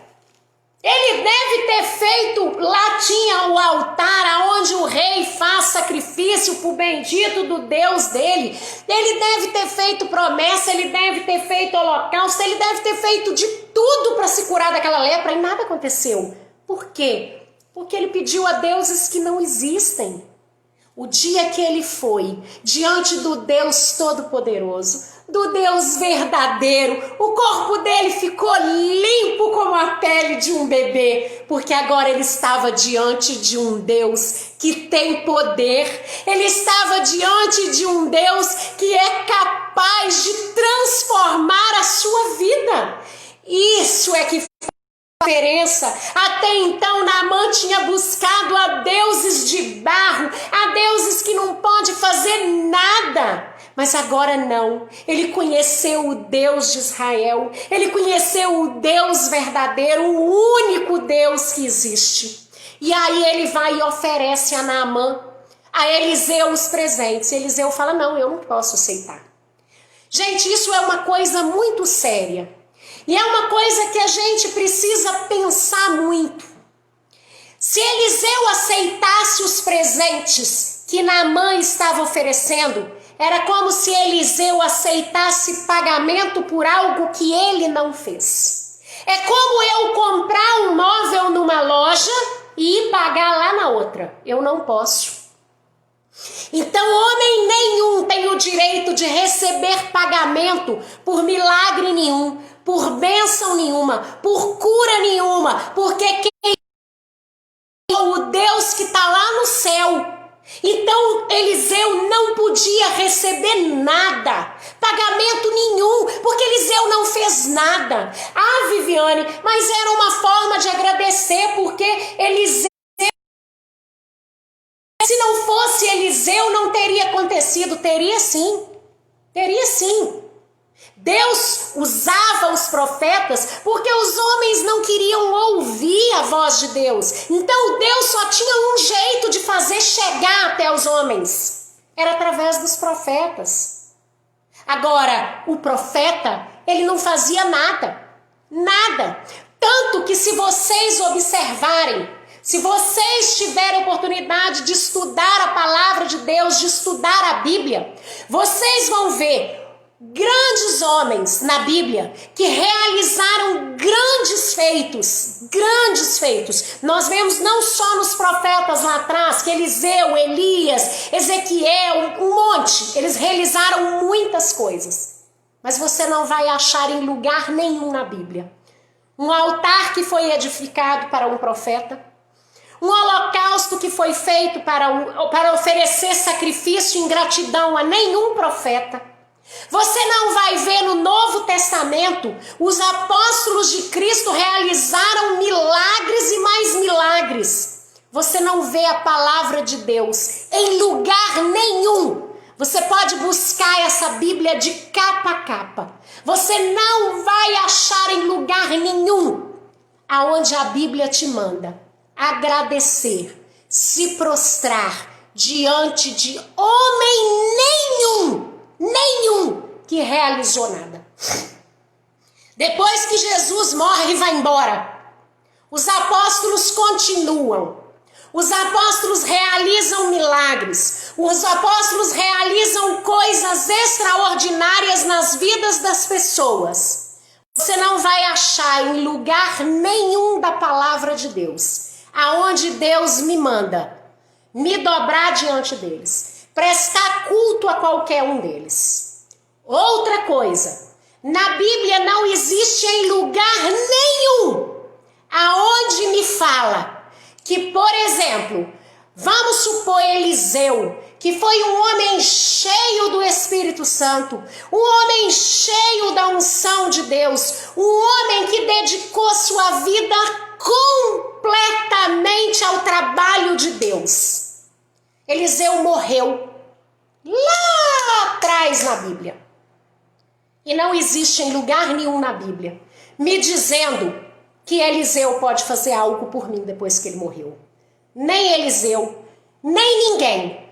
ele deve ter feito, lá tinha o altar aonde o rei faz sacrifício para o bendito do Deus dele. Ele deve ter feito promessa, ele deve ter feito holocausto, ele deve ter feito de tudo para se curar daquela lepra e nada aconteceu. Por quê? Porque ele pediu a deuses que não existem. O dia que ele foi diante do Deus Todo-Poderoso, do Deus verdadeiro, o corpo dele ficou limpo como a pele de um bebê, porque agora ele estava diante de um Deus que tem poder. Ele estava diante de um Deus que é capaz de transformar a sua vida. Isso é que diferença. Até então Naamã tinha buscado a deuses de barro, a deuses que não pode fazer nada, mas agora não. Ele conheceu o Deus de Israel, ele conheceu o Deus verdadeiro, o único Deus que existe. E aí ele vai e oferece a Naamã, a Eliseu, os presentes. Eliseu fala: não, eu não posso aceitar. Gente, isso é uma coisa muito séria. E é uma coisa que a gente precisa pensar muito. Se Eliseu aceitasse os presentes que Naamã estava oferecendo, era como se Eliseu aceitasse pagamento por algo que ele não fez. É como eu comprar um móvel numa loja e ir pagar lá na outra. Eu não posso. Então homem nenhum tem o direito de receber pagamento por milagre nenhum, por bênção nenhuma, por cura nenhuma, porque quem é o Deus que está lá no céu. Então Eliseu não podia receber nada, pagamento nenhum, porque Eliseu não fez nada. Ah, Viviane, mas era uma forma de agradecer, porque Eliseu Eliseu não teria acontecido? Teria sim. Teria sim. Deus usava os profetas porque os homens não queriam ouvir a voz de Deus. Então Deus só tinha um jeito de fazer chegar até os homens. Era através dos profetas. Agora, o profeta, ele não fazia nada. Nada. Tanto que se vocês observarem, se vocês tiverem oportunidade de estudar a palavra de Deus, de estudar a Bíblia, vocês vão ver grandes homens na Bíblia que realizaram grandes feitos. Nós vemos não só nos profetas lá atrás, que Eliseu, Elias, Ezequiel, um monte, eles realizaram muitas coisas. Mas você não vai achar em lugar nenhum na Bíblia um altar que foi edificado para um profeta, um holocausto que foi feito para oferecer sacrifício em gratidão a nenhum profeta. Você não vai ver no Novo Testamento os apóstolos de Cristo realizaram milagres e mais milagres. Você não vê a palavra de Deus em lugar nenhum. Você pode buscar essa Bíblia de capa a capa. Você não vai achar em lugar nenhum aonde a Bíblia te manda agradecer, se prostrar diante de homem nenhum que realizou nada. Depois que Jesus morre e vai embora, os apóstolos continuam. Os apóstolos realizam milagres. Os apóstolos realizam coisas extraordinárias nas vidas das pessoas. Você não vai achar em lugar nenhum da palavra de Deus aonde Deus me manda me dobrar diante deles, prestar culto a qualquer um deles. Outra coisa, na Bíblia não existe em lugar nenhum aonde me fala que, por exemplo, vamos supor Eliseu, que foi um homem cheio do Espírito Santo, um homem cheio da unção de Deus, um homem que dedicou sua vida completamente ao trabalho de Deus. Eliseu morreu lá atrás na Bíblia. E não existe em lugar nenhum na Bíblia me dizendo que Eliseu pode fazer algo por mim depois que ele morreu. Nem Eliseu, nem ninguém.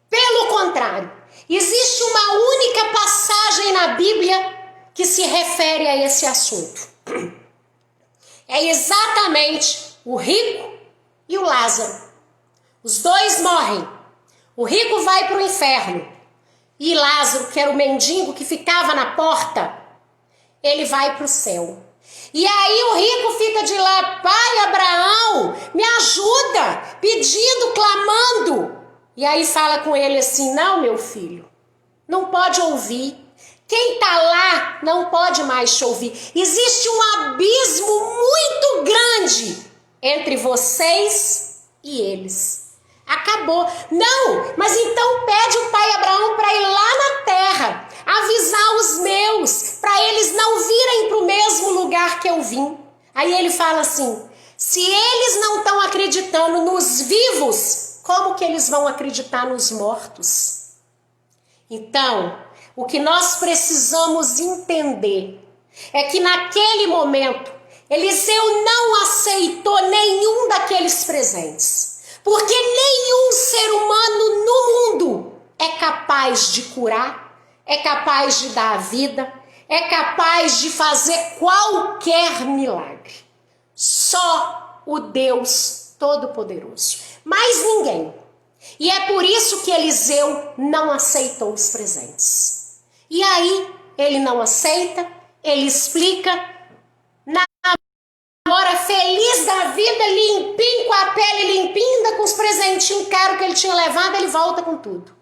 Pelo contrário, existe uma única passagem na Bíblia que se refere a esse assunto. É exatamente o rico e o Lázaro. Os dois morrem. O rico vai para o inferno. E Lázaro, que era o mendigo que ficava na porta, ele vai para o céu. E aí o rico fica de lá: pai Abraão, me ajuda, pedindo, clamando. E aí fala com ele assim: não, meu filho, não pode ouvir. Quem está lá não pode mais te ouvir. Existe um abismo muito grande entre vocês e eles. Acabou. Não, mas então pede o pai Abraão para ir lá na terra, avisar os meus, para eles não virem para o mesmo lugar que eu vim. Aí ele fala assim: se eles não estão acreditando nos vivos, como que eles vão acreditar nos mortos? Então, o que nós precisamos entender é que naquele momento, Eliseu não aceitou nenhum daqueles presentes. Porque nenhum ser humano no mundo é capaz de curar, é capaz de dar a vida, é capaz de fazer qualquer milagre. Só o Deus Todo-Poderoso. Mais ninguém. E é por isso que Eliseu não aceitou os presentes. E aí, ele não aceita, ele explica, na hora feliz da vida, limpinho, com a pele limpinha, ainda com os presentinhos caros que ele tinha levado, ele volta com tudo.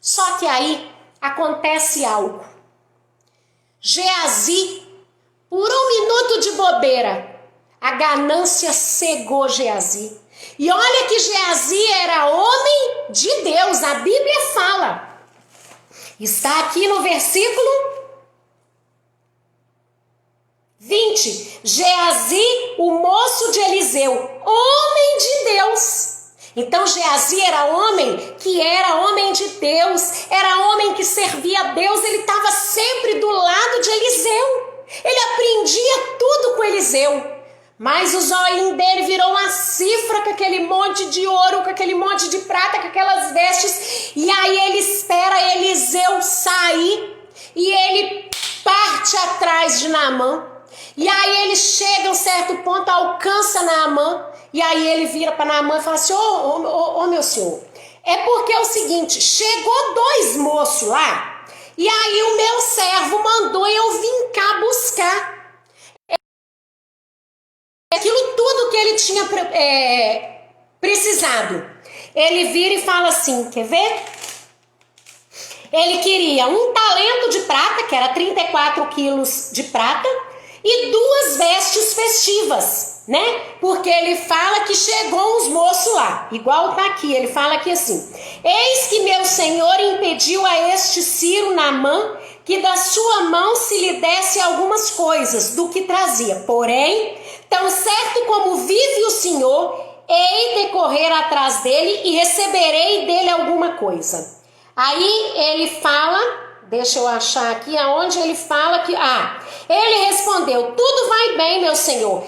Só que aí acontece algo. Geazi, por um minuto de bobeira, a ganância cegou Geazi. E olha que Geazi era homem de Deus, a Bíblia fala. Está aqui no versículo 20. Geazi, o moço de Eliseu, homem de Deus. Então Geazi era homem de Deus, era homem que servia a Deus, ele estava sempre do lado de Eliseu. Ele aprendia tudo com Eliseu. Mas o zoinho dele virou uma cifra com aquele monte de ouro, com aquele monte de prata, com aquelas vestes. E aí ele espera Eliseu sair e ele parte atrás de Naamã. E aí ele chega a um certo ponto, alcança Naamã. E aí ele vira para Naamã e fala assim: ô meu senhor, é porque é o seguinte, chegou 2 moços lá. E aí o meu servo mandou eu vim cá buscar aquilo tudo que ele tinha precisado. Ele vira e fala assim, quer ver? Ele queria 1 talento de prata, que era 34 quilos de prata, e 2 vestes festivas, né? Porque ele fala que chegou uns moços lá, igual tá aqui, ele fala aqui assim: eis que meu senhor impediu a este Ciro Naamã que da sua mão se lhe desse algumas coisas do que trazia, porém, tão certo como vive o Senhor, hei de correr atrás dele e receberei dele alguma coisa. Aí ele fala, deixa eu achar aqui aonde ele fala que... ele respondeu: tudo vai bem, meu senhor.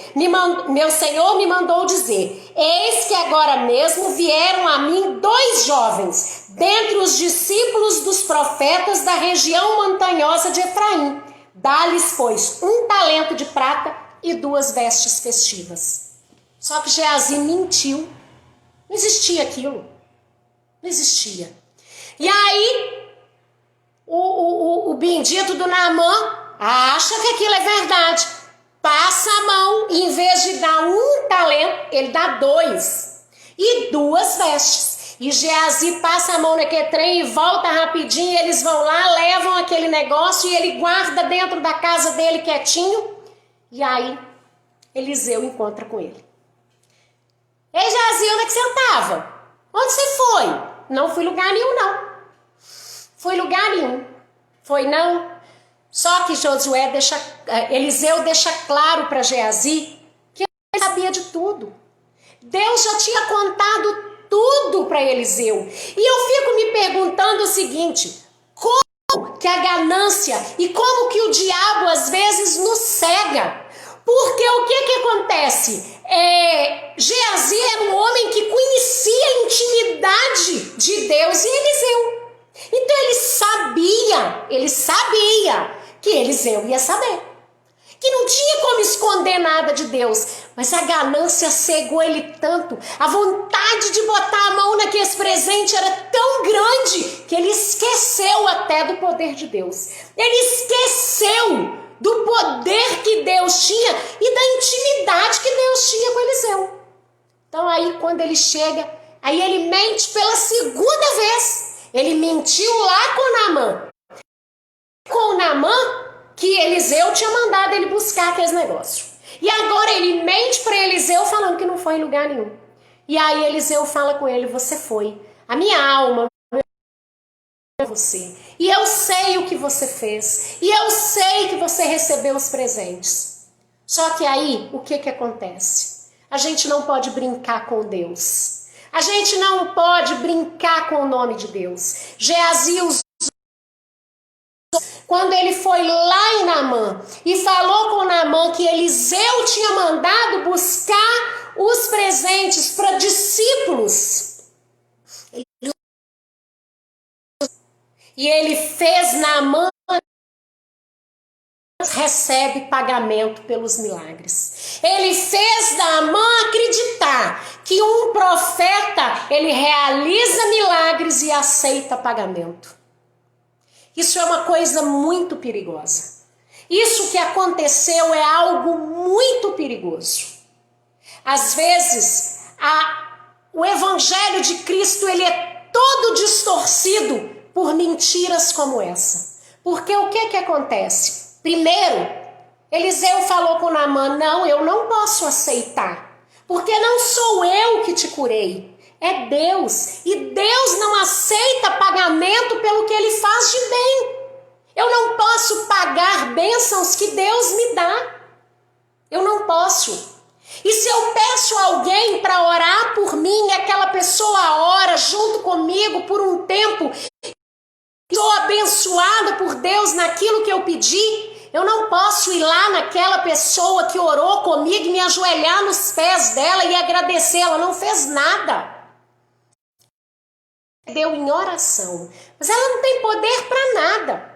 Meu senhor me mandou dizer: eis que agora mesmo vieram a mim 2 jovens, dentre os discípulos dos profetas da região montanhosa de Efraim. Dá-lhes, pois, 1 talento de prata e 2 vestes festivas. Só que Geazi mentiu. Não existia aquilo. Não existia. E aí, o bendito do Naamã acha que aquilo é verdade. Passa a mão e em vez de dar 1 talento, ele dá 2. E 2 vestes. E Geazi passa a mão naquele trem e volta rapidinho. Eles vão lá, levam aquele negócio e ele guarda dentro da casa dele quietinho. E aí, Eliseu encontra com ele. Ei, Geazi, onde é que você estava? Onde você foi? Não fui lugar nenhum, não. Fui lugar nenhum. Foi não? Só que Eliseu deixa claro para Geazi que ele sabia de tudo. Deus já tinha contado tudo para Eliseu. E eu fico me perguntando o seguinte: como que a ganância e como que o diabo às vezes nos cega? Porque o que acontece? Geazi era um homem que conhecia a intimidade de Deus e Eliseu. Então ele sabia que Eliseu ia saber. Que não tinha como esconder nada de Deus. Mas a ganância cegou ele tanto. A vontade de botar a mão naqueles presentes era tão grande que ele esqueceu até do poder de Deus. Ele esqueceu do poder que Deus tinha e da intimidade que Deus tinha com Eliseu. Então aí quando ele chega, aí ele mente pela 2ª vez. Ele mentiu lá com Naamã. Com Naamã, que Eliseu tinha mandado ele buscar aqueles negócios. E agora ele mente para Eliseu falando que não foi em lugar nenhum. E aí Eliseu fala com ele: você foi. A minha alma é você. E eu sei o que você fez. E eu sei que você recebeu os presentes. Só que aí, o que acontece? A gente não pode brincar com Deus. A gente não pode brincar com o nome de Deus. Geazi, quando ele foi lá em Naamã e falou com Naamã que Eliseu tinha mandado buscar os presentes para discípulos, e ele fez Naamã recebe pagamento pelos milagres. Ele fez Naamã acreditar que um profeta, ele realiza milagres e aceita pagamento. Isso é uma coisa muito perigosa. Isso que aconteceu é algo muito perigoso. Às vezes, o evangelho de Cristo, ele é todo distorcido por mentiras como essa. Porque o que acontece? Primeiro, Eliseu falou com Naamã: não, eu não posso aceitar, porque não sou eu que te curei, é Deus, e Deus não aceita pagamento pelo que ele faz de bem. Eu não posso pagar bênçãos que Deus me dá, eu não posso. E se eu peço alguém para orar por mim, e aquela pessoa ora junto comigo por um tempo, sou abençoada por Deus naquilo que eu pedi, eu não posso ir lá naquela pessoa que orou comigo e me ajoelhar nos pés dela e agradecer. Ela não fez nada. Deu em oração, mas ela não tem poder para nada.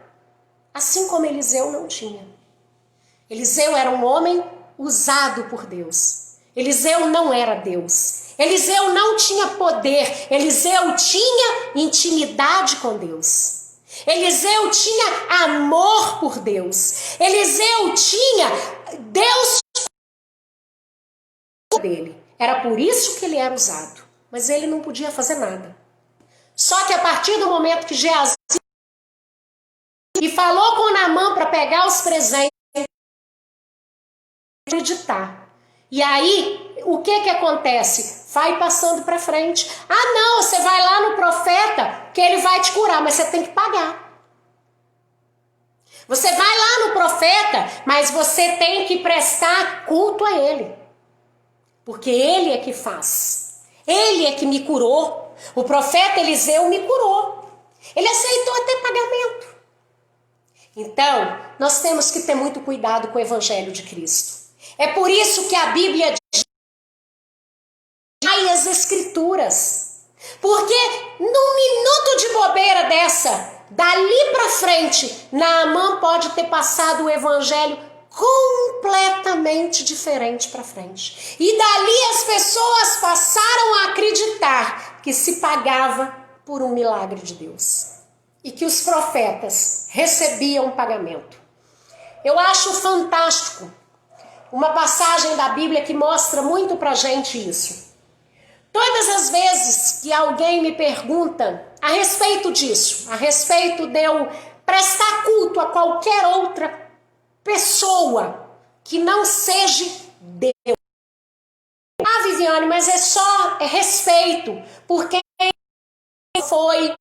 Assim como Eliseu não tinha. Eliseu era um homem usado por Deus. Eliseu não era Deus. Eliseu não tinha poder. Eliseu tinha intimidade com Deus. Eliseu tinha amor por Deus. Eliseu tinha Deus dele. Era por isso que ele era usado. Mas ele não podia fazer nada. Só que a partir do momento que Geazi e falou com Naamã para pegar os presentes, acreditar. E aí, o que acontece? Vai passando para frente. Ah, não, você vai lá no profeta que ele vai te curar, mas você tem que pagar. Você vai lá no profeta, mas você tem que prestar culto a ele. Porque ele é que faz. Ele é que me curou. O profeta Eliseu me curou. Ele aceitou até pagamento. Então, nós temos que ter muito cuidado com o evangelho de Cristo. É por isso que a Bíblia diz as escrituras. Porque num minuto de bobeira dessa, dali para frente, Naamã pode ter passado o evangelho completamente diferente para frente. E dali as pessoas passaram a acreditar que se pagava por um milagre de Deus. E que os profetas recebiam pagamento. Eu acho fantástico uma passagem da Bíblia que mostra muito pra gente isso. Todas as vezes que alguém me pergunta a respeito disso, a respeito de eu prestar culto a qualquer outra pessoa que não seja Deus. Ah, Viviane, mas é respeito, porque foi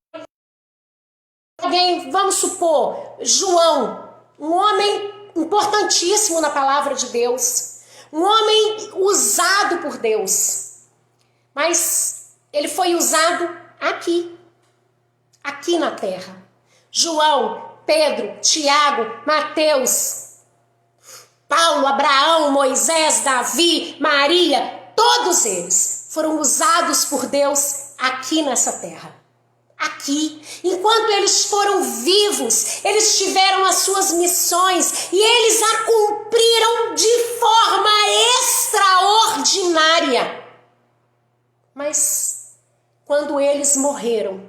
alguém, vamos supor, João, um homem importantíssimo na palavra de Deus, um homem usado por Deus, mas ele foi usado aqui na terra. João, Pedro, Tiago, Mateus, Paulo, Abraão, Moisés, Davi, Maria, todos eles foram usados por Deus aqui nessa terra. Aqui, enquanto eles foram vivos, eles tiveram as suas missões e eles a cumpriram de forma extraordinária. Mas quando eles morreram,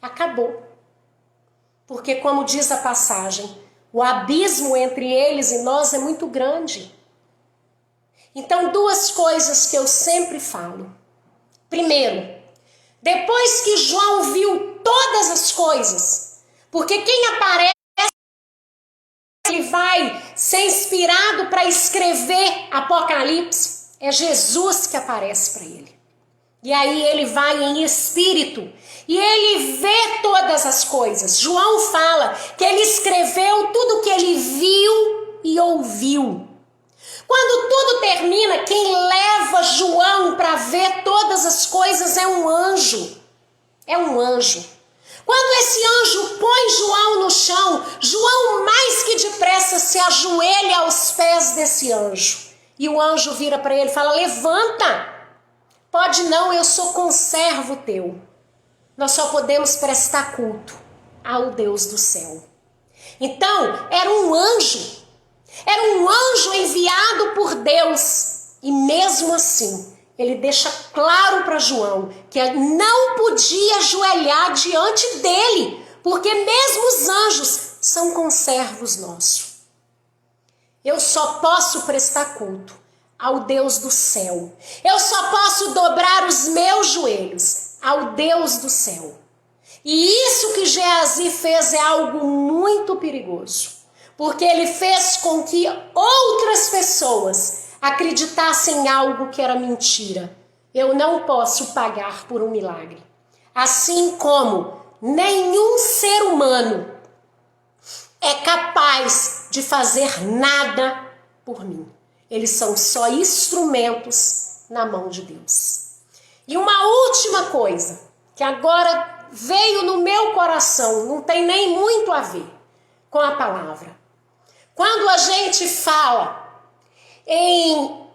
acabou. Porque, como diz a passagem, o abismo entre eles e nós é muito grande. Então, duas coisas que eu sempre falo. Primeiro, depois que João viu todas as coisas, porque quem aparece, ele vai ser inspirado para escrever Apocalipse, é Jesus que aparece para ele. E aí ele vai em espírito e ele vê todas as coisas. João fala que ele escreveu tudo que ele viu e ouviu. Quando tudo termina, quem leva João para ver todas as coisas é um anjo. É um anjo. Quando esse anjo põe João no chão, João mais que depressa se ajoelha aos pés desse anjo. E o anjo vira para ele e fala: levanta. Pode não, eu sou conservo teu. Nós só podemos prestar culto ao Deus do céu. Então, era um anjo. Era um anjo enviado por Deus. E mesmo assim, ele deixa claro para João que não podia ajoelhar diante dele, porque mesmo os anjos são conservos nossos. Eu só posso prestar culto ao Deus do céu. Eu só posso dobrar os meus joelhos ao Deus do céu. E isso que Geazi fez é algo muito perigoso. Porque ele fez com que outras pessoas acreditassem em algo que era mentira. Eu não posso pagar por um milagre. Assim como nenhum ser humano é capaz de fazer nada por mim. Eles são só instrumentos na mão de Deus. E uma última coisa, que agora veio no meu coração, não tem nem muito a ver com a palavra. Quando a gente fala em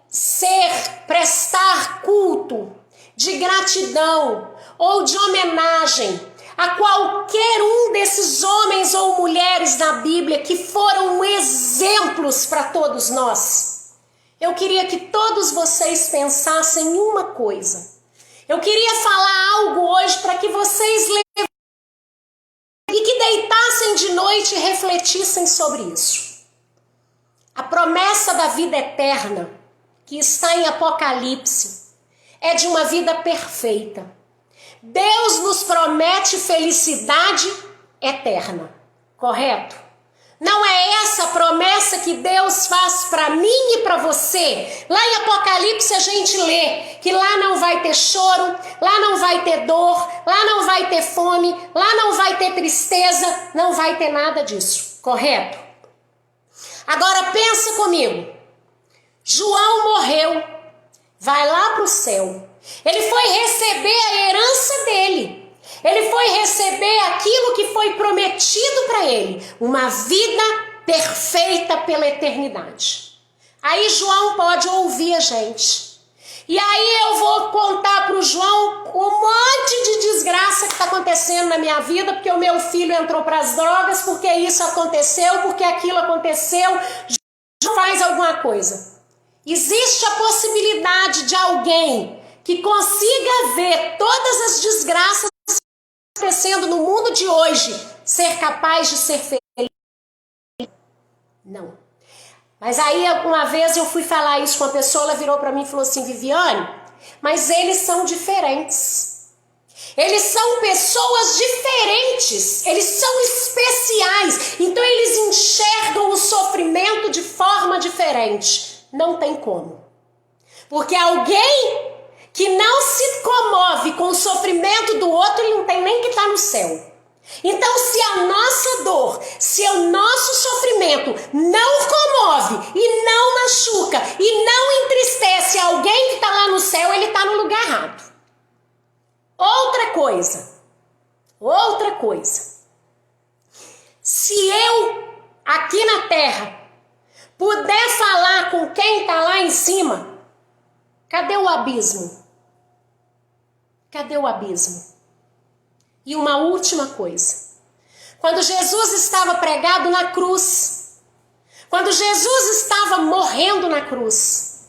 prestar culto de gratidão ou de homenagem a qualquer um desses homens ou mulheres da Bíblia que foram exemplos para todos nós, eu queria que todos vocês pensassem em uma coisa. Eu queria falar algo hoje para que vocês e que deitassem de noite e refletissem sobre isso. A promessa da vida eterna, que está em Apocalipse, é de uma vida perfeita. Deus nos promete felicidade eterna, correto? Não é essa a promessa que Deus faz para mim e para você? Lá em Apocalipse a gente lê que lá não vai ter choro, lá não vai ter dor, lá não vai ter fome, lá não vai ter tristeza, não vai ter nada disso, correto? Agora pensa comigo, João morreu, vai lá para o céu, ele foi receber a herança dele. Ele foi receber aquilo que foi prometido para ele, uma vida perfeita pela eternidade. Aí João pode ouvir a gente. E aí eu vou contar para o João um monte de desgraça que está acontecendo na minha vida, porque o meu filho entrou para as drogas, porque isso aconteceu, porque aquilo aconteceu. João faz alguma coisa. Existe a possibilidade de alguém que consiga ver todas as desgraças acontecendo no mundo de hoje, ser capaz de ser feliz? Não. Mas aí uma vez eu fui falar isso com uma pessoa, ela virou para mim e falou assim: Viviane, mas eles são diferentes. Eles são pessoas diferentes, eles são especiais, então eles enxergam o sofrimento de forma diferente. Não tem como. Porque alguém que não se comove com o sofrimento do outro, ele não tem nem que estar no céu. Então, se a nossa dor, se o nosso sofrimento não comove e não machuca e não entristece alguém que está lá no céu, ele está no lugar errado. Outra coisa. Se eu, aqui na terra, puder falar com quem está lá em cima, cadê o abismo? Cadê o abismo? E uma última coisa. Quando Jesus estava pregado na cruz, quando Jesus estava morrendo na cruz,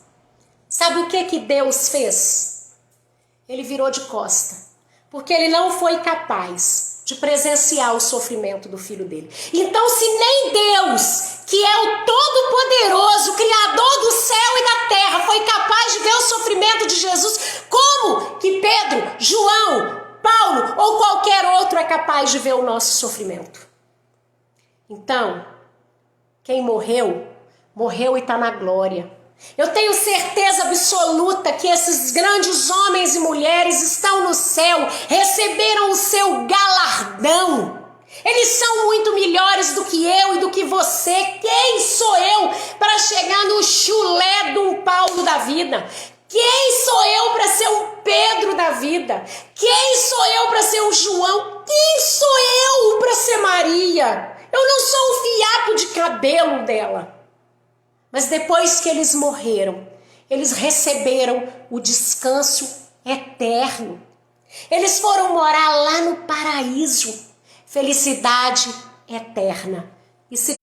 sabe o que Deus fez? Ele virou de costa, porque ele não foi capaz de presenciar o sofrimento do filho dele. Então, se nem Deus, que é o Todo-Poderoso, Criador do céu e da terra, foi capaz de ver o sofrimento de Jesus, como que Pedro, João, Paulo ou qualquer outro é capaz de ver o nosso sofrimento? Então, quem morreu, morreu e está na glória. Eu tenho certeza absoluta que esses grandes homens e mulheres estão no céu, receberam o seu galardão. Eles são muito melhores do que eu e do que você. Quem sou eu para chegar no chulé de um Paulo da vida? Quem sou eu para ser um Pedro da vida? Quem sou eu para ser um João? Quem sou eu para ser Maria? Eu não sou um fiapo de cabelo dela. Mas depois que eles morreram, eles receberam o descanso eterno. Eles foram morar lá no paraíso. Felicidade eterna. E se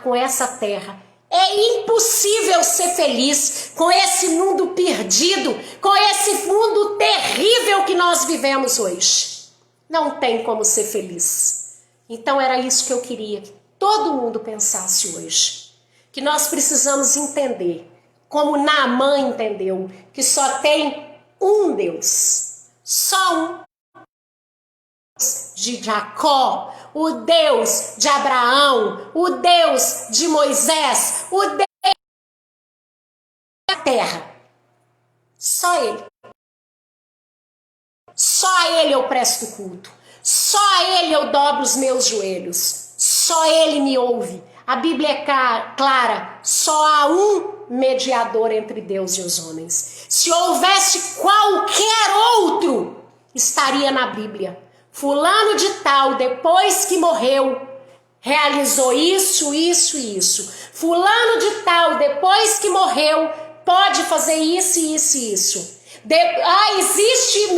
com essa terra, é impossível ser feliz com esse mundo perdido, com esse mundo terrível que nós vivemos hoje. Não tem como ser feliz. Então era isso que eu queria que todo mundo pensasse hoje. Que nós precisamos entender, como Naamã entendeu, que só tem um Deus, só um de Jacó, o Deus de Abraão, o Deus de Moisés, o Deus da terra. Só Ele. Só a Ele eu presto culto. Só a Ele eu dobro os meus joelhos. Só Ele me ouve. A Bíblia é clara, só há um mediador entre Deus e os homens. Se houvesse qualquer outro, estaria na Bíblia. Fulano de tal, depois que morreu, realizou isso, isso e isso. Fulano de tal, depois que morreu, pode fazer isso, isso e isso. Existe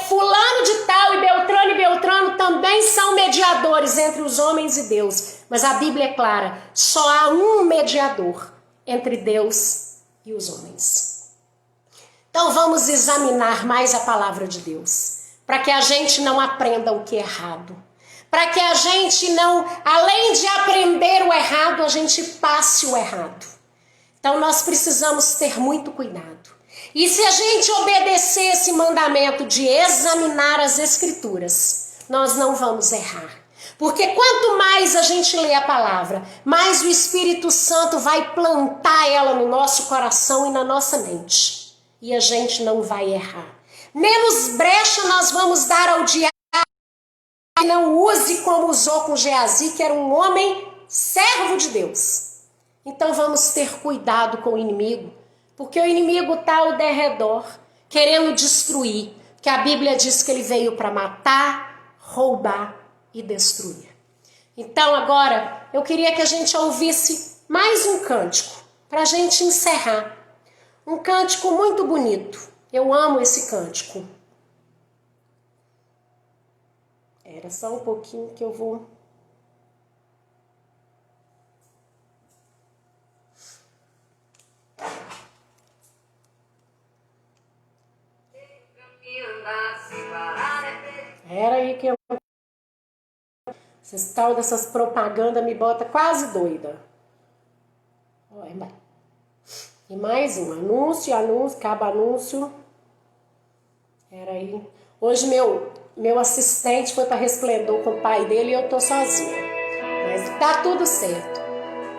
fulano de tal e Beltrano também são mediadores entre os homens e Deus. Mas a Bíblia é clara, só há um mediador entre Deus e os homens. Então vamos examinar mais a palavra de Deus, para que a gente não aprenda o que é errado. Para que a gente não, além de aprender o errado, a gente passe o errado. Então nós precisamos ter muito cuidado. E se a gente obedecer esse mandamento de examinar as Escrituras, nós não vamos errar. Porque quanto mais a gente lê a palavra, mais o Espírito Santo vai plantar ela no nosso coração e na nossa mente. E a gente não vai errar. Menos brecha nós vamos dar ao diabo. Não use como usou com Geazi, que era um homem servo de Deus. Então vamos ter cuidado com o inimigo, porque o inimigo está ao derredor, querendo destruir, que a Bíblia diz que ele veio para matar, roubar e destruir. Então agora eu queria que a gente ouvisse mais um cântico, para a gente encerrar. Um cântico muito bonito, eu amo esse cântico. Era só um pouquinho que eu vou... Era aí que eu... Esse tal dessas propagandas me bota quase doida. Olha, e mais um anúncio, acaba anúncio. Era aí. Hoje meu assistente foi para Resplendor com o pai dele e eu tô sozinha. Mas tá tudo certo.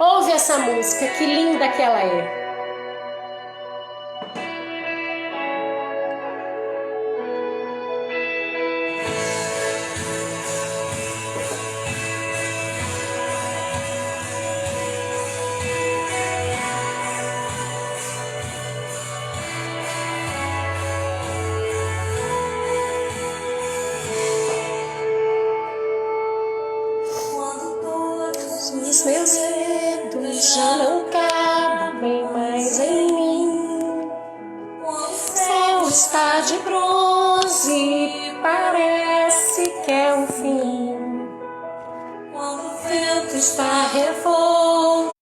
Ouve essa música, que linda que ela é. Os meus dedos já não cabem mais em mim. O céu está de bronze, parece que é um fim. O vento está revolto,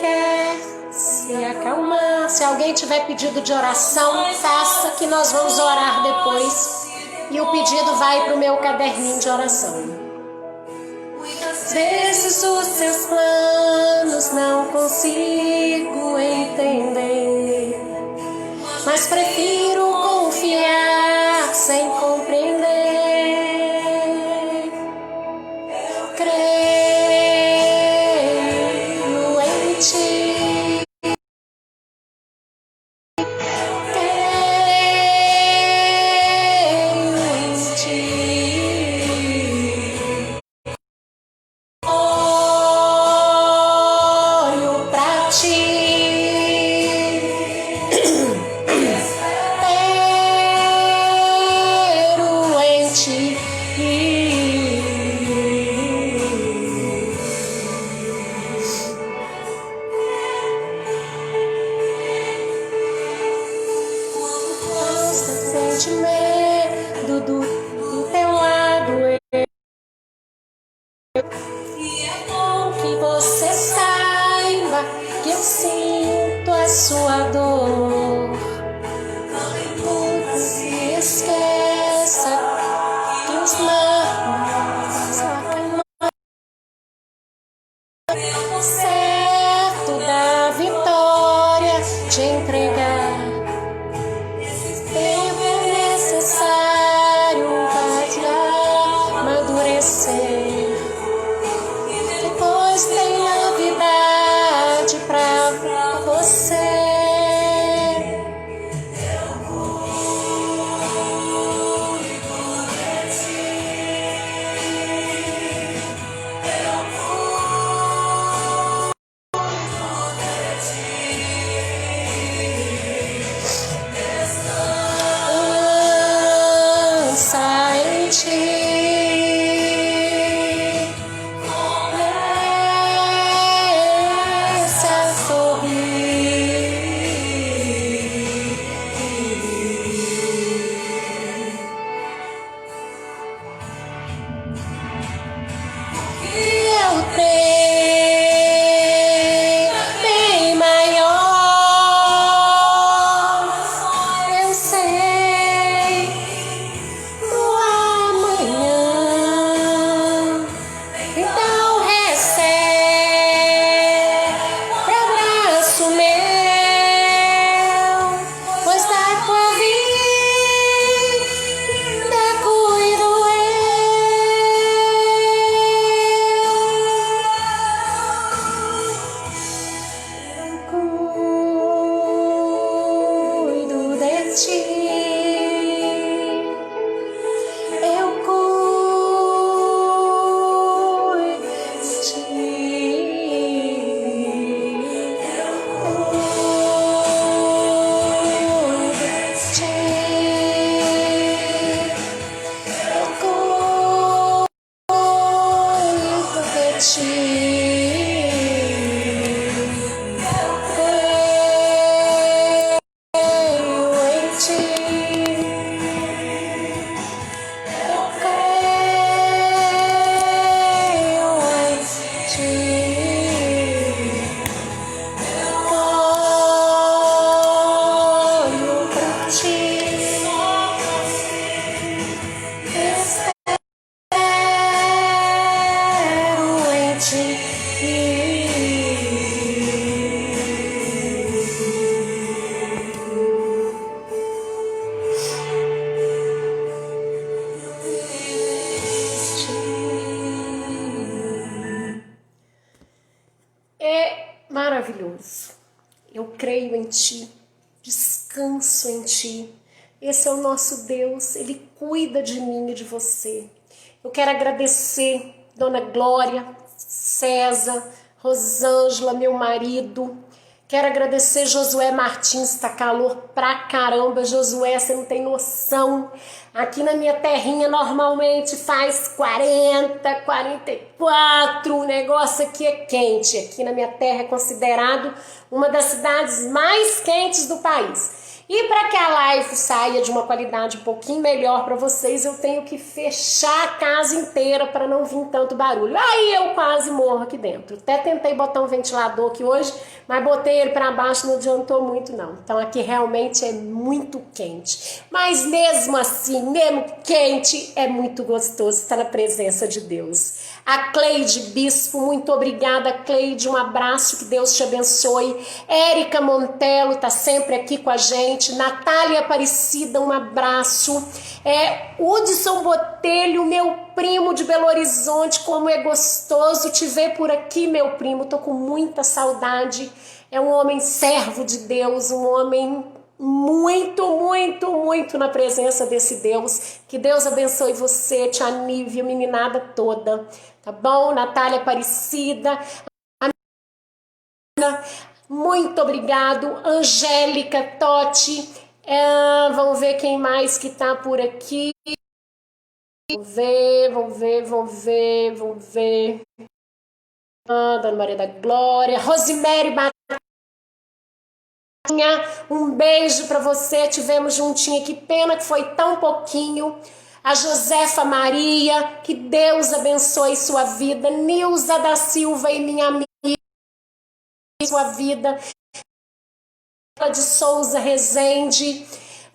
quer se acalmar. Se alguém tiver pedido de oração, faça, que nós vamos orar depois. E o pedido vai para o meu caderninho de oração. Às vezes os seus planos não consigo entender, mas prefiro confiar sem compreender. Eu creio em ti. Creio em ti. Medo do teu lado, e é bom que você saiba que eu sinto a sua dor. Nunca se esqueça que os maus acalmam certo da vitória te entregar. Necessário para amadurecer. Depois tem novidade pra você. ti. Eu cuido de ti. Eu cuido de ti. Eu cuido de ti. É maravilhoso. Eu creio em ti, descanso em ti. Esse é o nosso Deus, Ele cuida de mim e de você. Eu quero agradecer Dona Glória, César, Rosângela, meu marido. Quero agradecer Josué Martins, tá calor pra caramba. Josué, você não tem noção. Aqui na minha terrinha normalmente faz 40, 44. O negócio aqui é quente. Aqui na minha terra é considerado uma das cidades mais quentes do país. E para que a live saia de uma qualidade um pouquinho melhor para vocês, eu tenho que fechar a casa inteira para não vir tanto barulho. Aí eu quase morro aqui dentro. Até tentei botar um ventilador aqui hoje, mas botei ele para baixo, não adiantou muito não. Então aqui realmente é muito quente. Mas mesmo assim, mesmo quente, é muito gostoso estar na presença de Deus. A Cleide Bispo, muito obrigada, Cleide, um abraço, que Deus te abençoe. Érica Montelo tá sempre aqui com a gente. Natália Aparecida, um abraço. Hudson Botelho, meu primo de Belo Horizonte, como é gostoso te ver por aqui, meu primo, tô com muita saudade. É um homem servo de Deus, um homem muito na presença desse Deus. Que Deus abençoe você, tia Nívia, meninada toda, tá bom? Natália Aparecida, muito obrigado. Angélica Totti, vamos ver quem mais que tá por aqui. Vamos ver. Dona Maria da Glória, Rosemary Batalha, um beijo para você, tivemos juntinho, que pena que foi tão pouquinho. A Josefa Maria, que Deus abençoe sua vida. Nilza da Silva e minha amiga, sua vida. De Souza Rezende,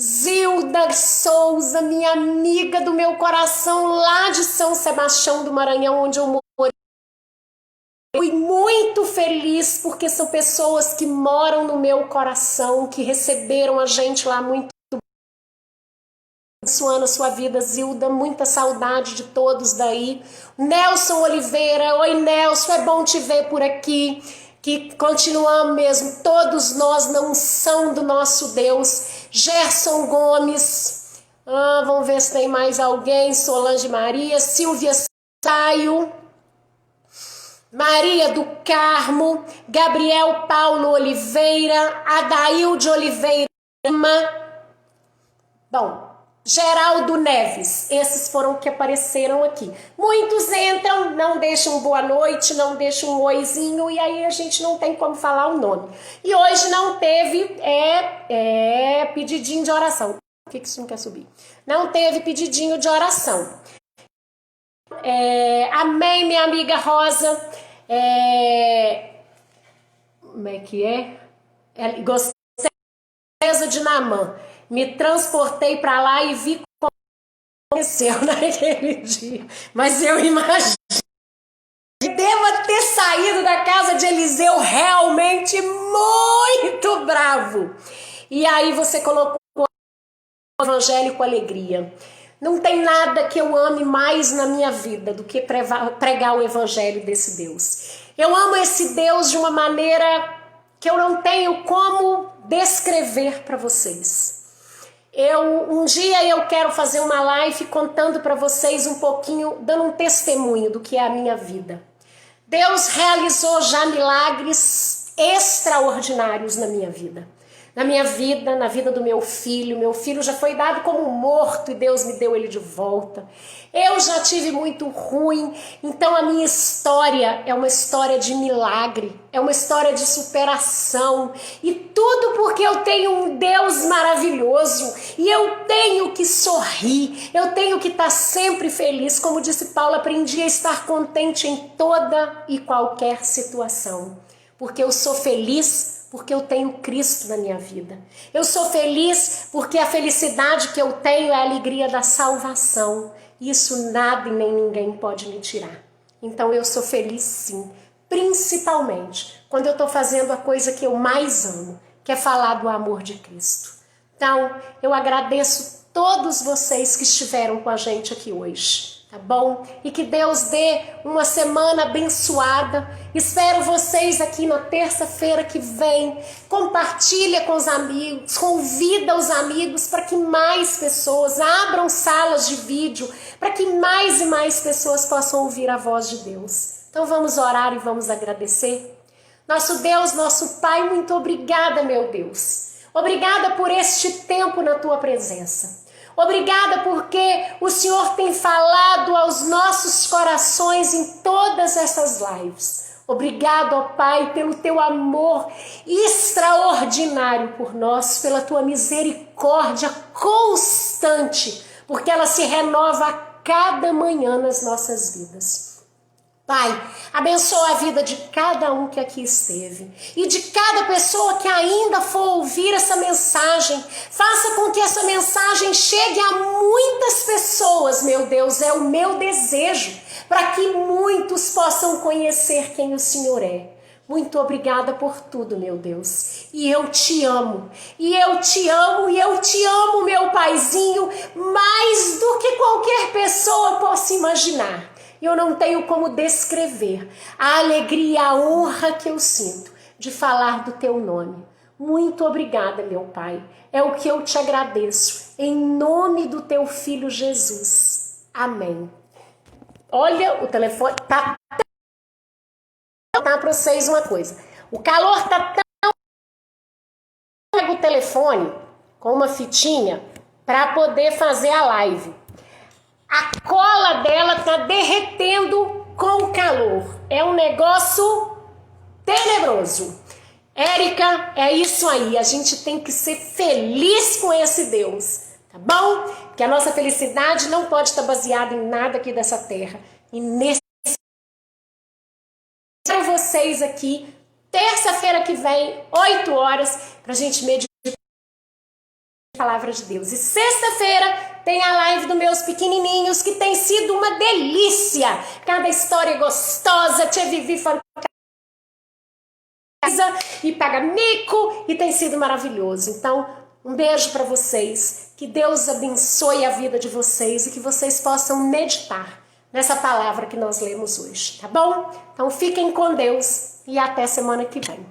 Zilda Souza, minha amiga do meu coração, lá de São Sebastião do Maranhão, onde eu moro. Fui muito feliz porque são pessoas que moram no meu coração, que receberam a gente lá muito. Abençoando a sua vida, Zilda, muita saudade de todos daí. Nelson Oliveira, oi Nelson, é bom te ver por aqui. Que continuamos mesmo, todos nós na unção do nosso Deus. Gerson Gomes, vamos ver se tem mais alguém. Solange Maria, Silvia Saio, Maria do Carmo, Gabriel Paulo Oliveira, Adailde Oliveira, bom, Geraldo Neves, esses foram que apareceram aqui. Muitos entram, não deixam boa noite, não deixam um oizinho, e aí a gente não tem como falar o nome. E hoje não teve pedidinho de oração. Por que isso não quer subir? Não teve pedidinho de oração. Amém, minha amiga Rosa. Como é que é? Gostei de Naamã. Me transportei para lá e vi como aconteceu naquele dia. Mas eu imagino que deva ter saído da casa de Eliseu realmente muito bravo. E aí você colocou o evangelho com alegria. Não tem nada que eu ame mais na minha vida do que pregar o evangelho desse Deus. Eu amo esse Deus de uma maneira que eu não tenho como descrever para vocês. Um dia eu quero fazer uma live contando para vocês um pouquinho, dando um testemunho do que é a minha vida. Deus realizou já milagres extraordinários na minha vida. Na minha vida, na vida do meu filho já foi dado como morto e Deus me deu ele de volta. Eu já tive muito ruim, então a minha história é uma história de milagre, é uma história de superação. E tudo porque eu tenho um Deus maravilhoso e eu tenho que sorrir, eu tenho que estar sempre feliz. Como disse Paulo, aprendi a estar contente em toda e qualquer situação, porque eu sou feliz porque eu tenho Cristo na minha vida. Eu sou feliz porque a felicidade que eu tenho é a alegria da salvação. Isso nada e nem ninguém pode me tirar. Então eu sou feliz sim, principalmente quando eu estou fazendo a coisa que eu mais amo, que é falar do amor de Cristo. Então eu agradeço todos vocês que estiveram com a gente aqui hoje. Tá bom? E que Deus dê uma semana abençoada. Espero vocês aqui na terça-feira que vem. Compartilha com os amigos, convida os amigos para que mais pessoas abram salas de vídeo, para que mais e mais pessoas possam ouvir a voz de Deus. Então vamos orar e vamos agradecer. Nosso Deus, nosso Pai, muito obrigada, meu Deus. Obrigada por este tempo na tua presença. Obrigada porque o Senhor tem falado aos nossos corações em todas essas lives. Obrigado, ó Pai, pelo teu amor extraordinário por nós, pela tua misericórdia constante, porque ela se renova a cada manhã nas nossas vidas. Pai, abençoa a vida de cada um que aqui esteve e de cada pessoa que ainda for ouvir essa mensagem. Faça com que essa mensagem chegue a muitas pessoas, meu Deus, é o meu desejo, para que muitos possam conhecer quem o Senhor é. Muito obrigada por tudo, meu Deus. E eu te amo, e eu te amo, e eu te amo, meu Paizinho, mais do que qualquer pessoa possa imaginar. Eu não tenho como descrever a alegria e a honra que eu sinto de falar do teu nome. Muito obrigada, meu Pai. É o que eu te agradeço, em nome do teu Filho Jesus. Amém. Olha, o telefone tá para vocês uma coisa. O calor tá tão... Pega o telefone com uma fitinha para poder fazer a live. A cola dela tá derretendo com o calor. É um negócio tenebroso. Érica, é isso aí. A gente tem que ser feliz com esse Deus, tá bom? Porque a nossa felicidade não pode estar baseada em nada aqui dessa terra. E nesse... Quero vocês aqui, terça-feira que vem, 8 horas, pra gente meditar a palavra de Deus. E sexta-feira tem a live dos meus pequenininhos, que tem sido uma delícia. Cada história gostosa, Tia Vivi fantástica e paga mico, e tem sido maravilhoso. Então, um beijo para vocês. Que Deus abençoe a vida de vocês e que vocês possam meditar nessa palavra que nós lemos hoje, tá bom? Então, fiquem com Deus e até semana que vem.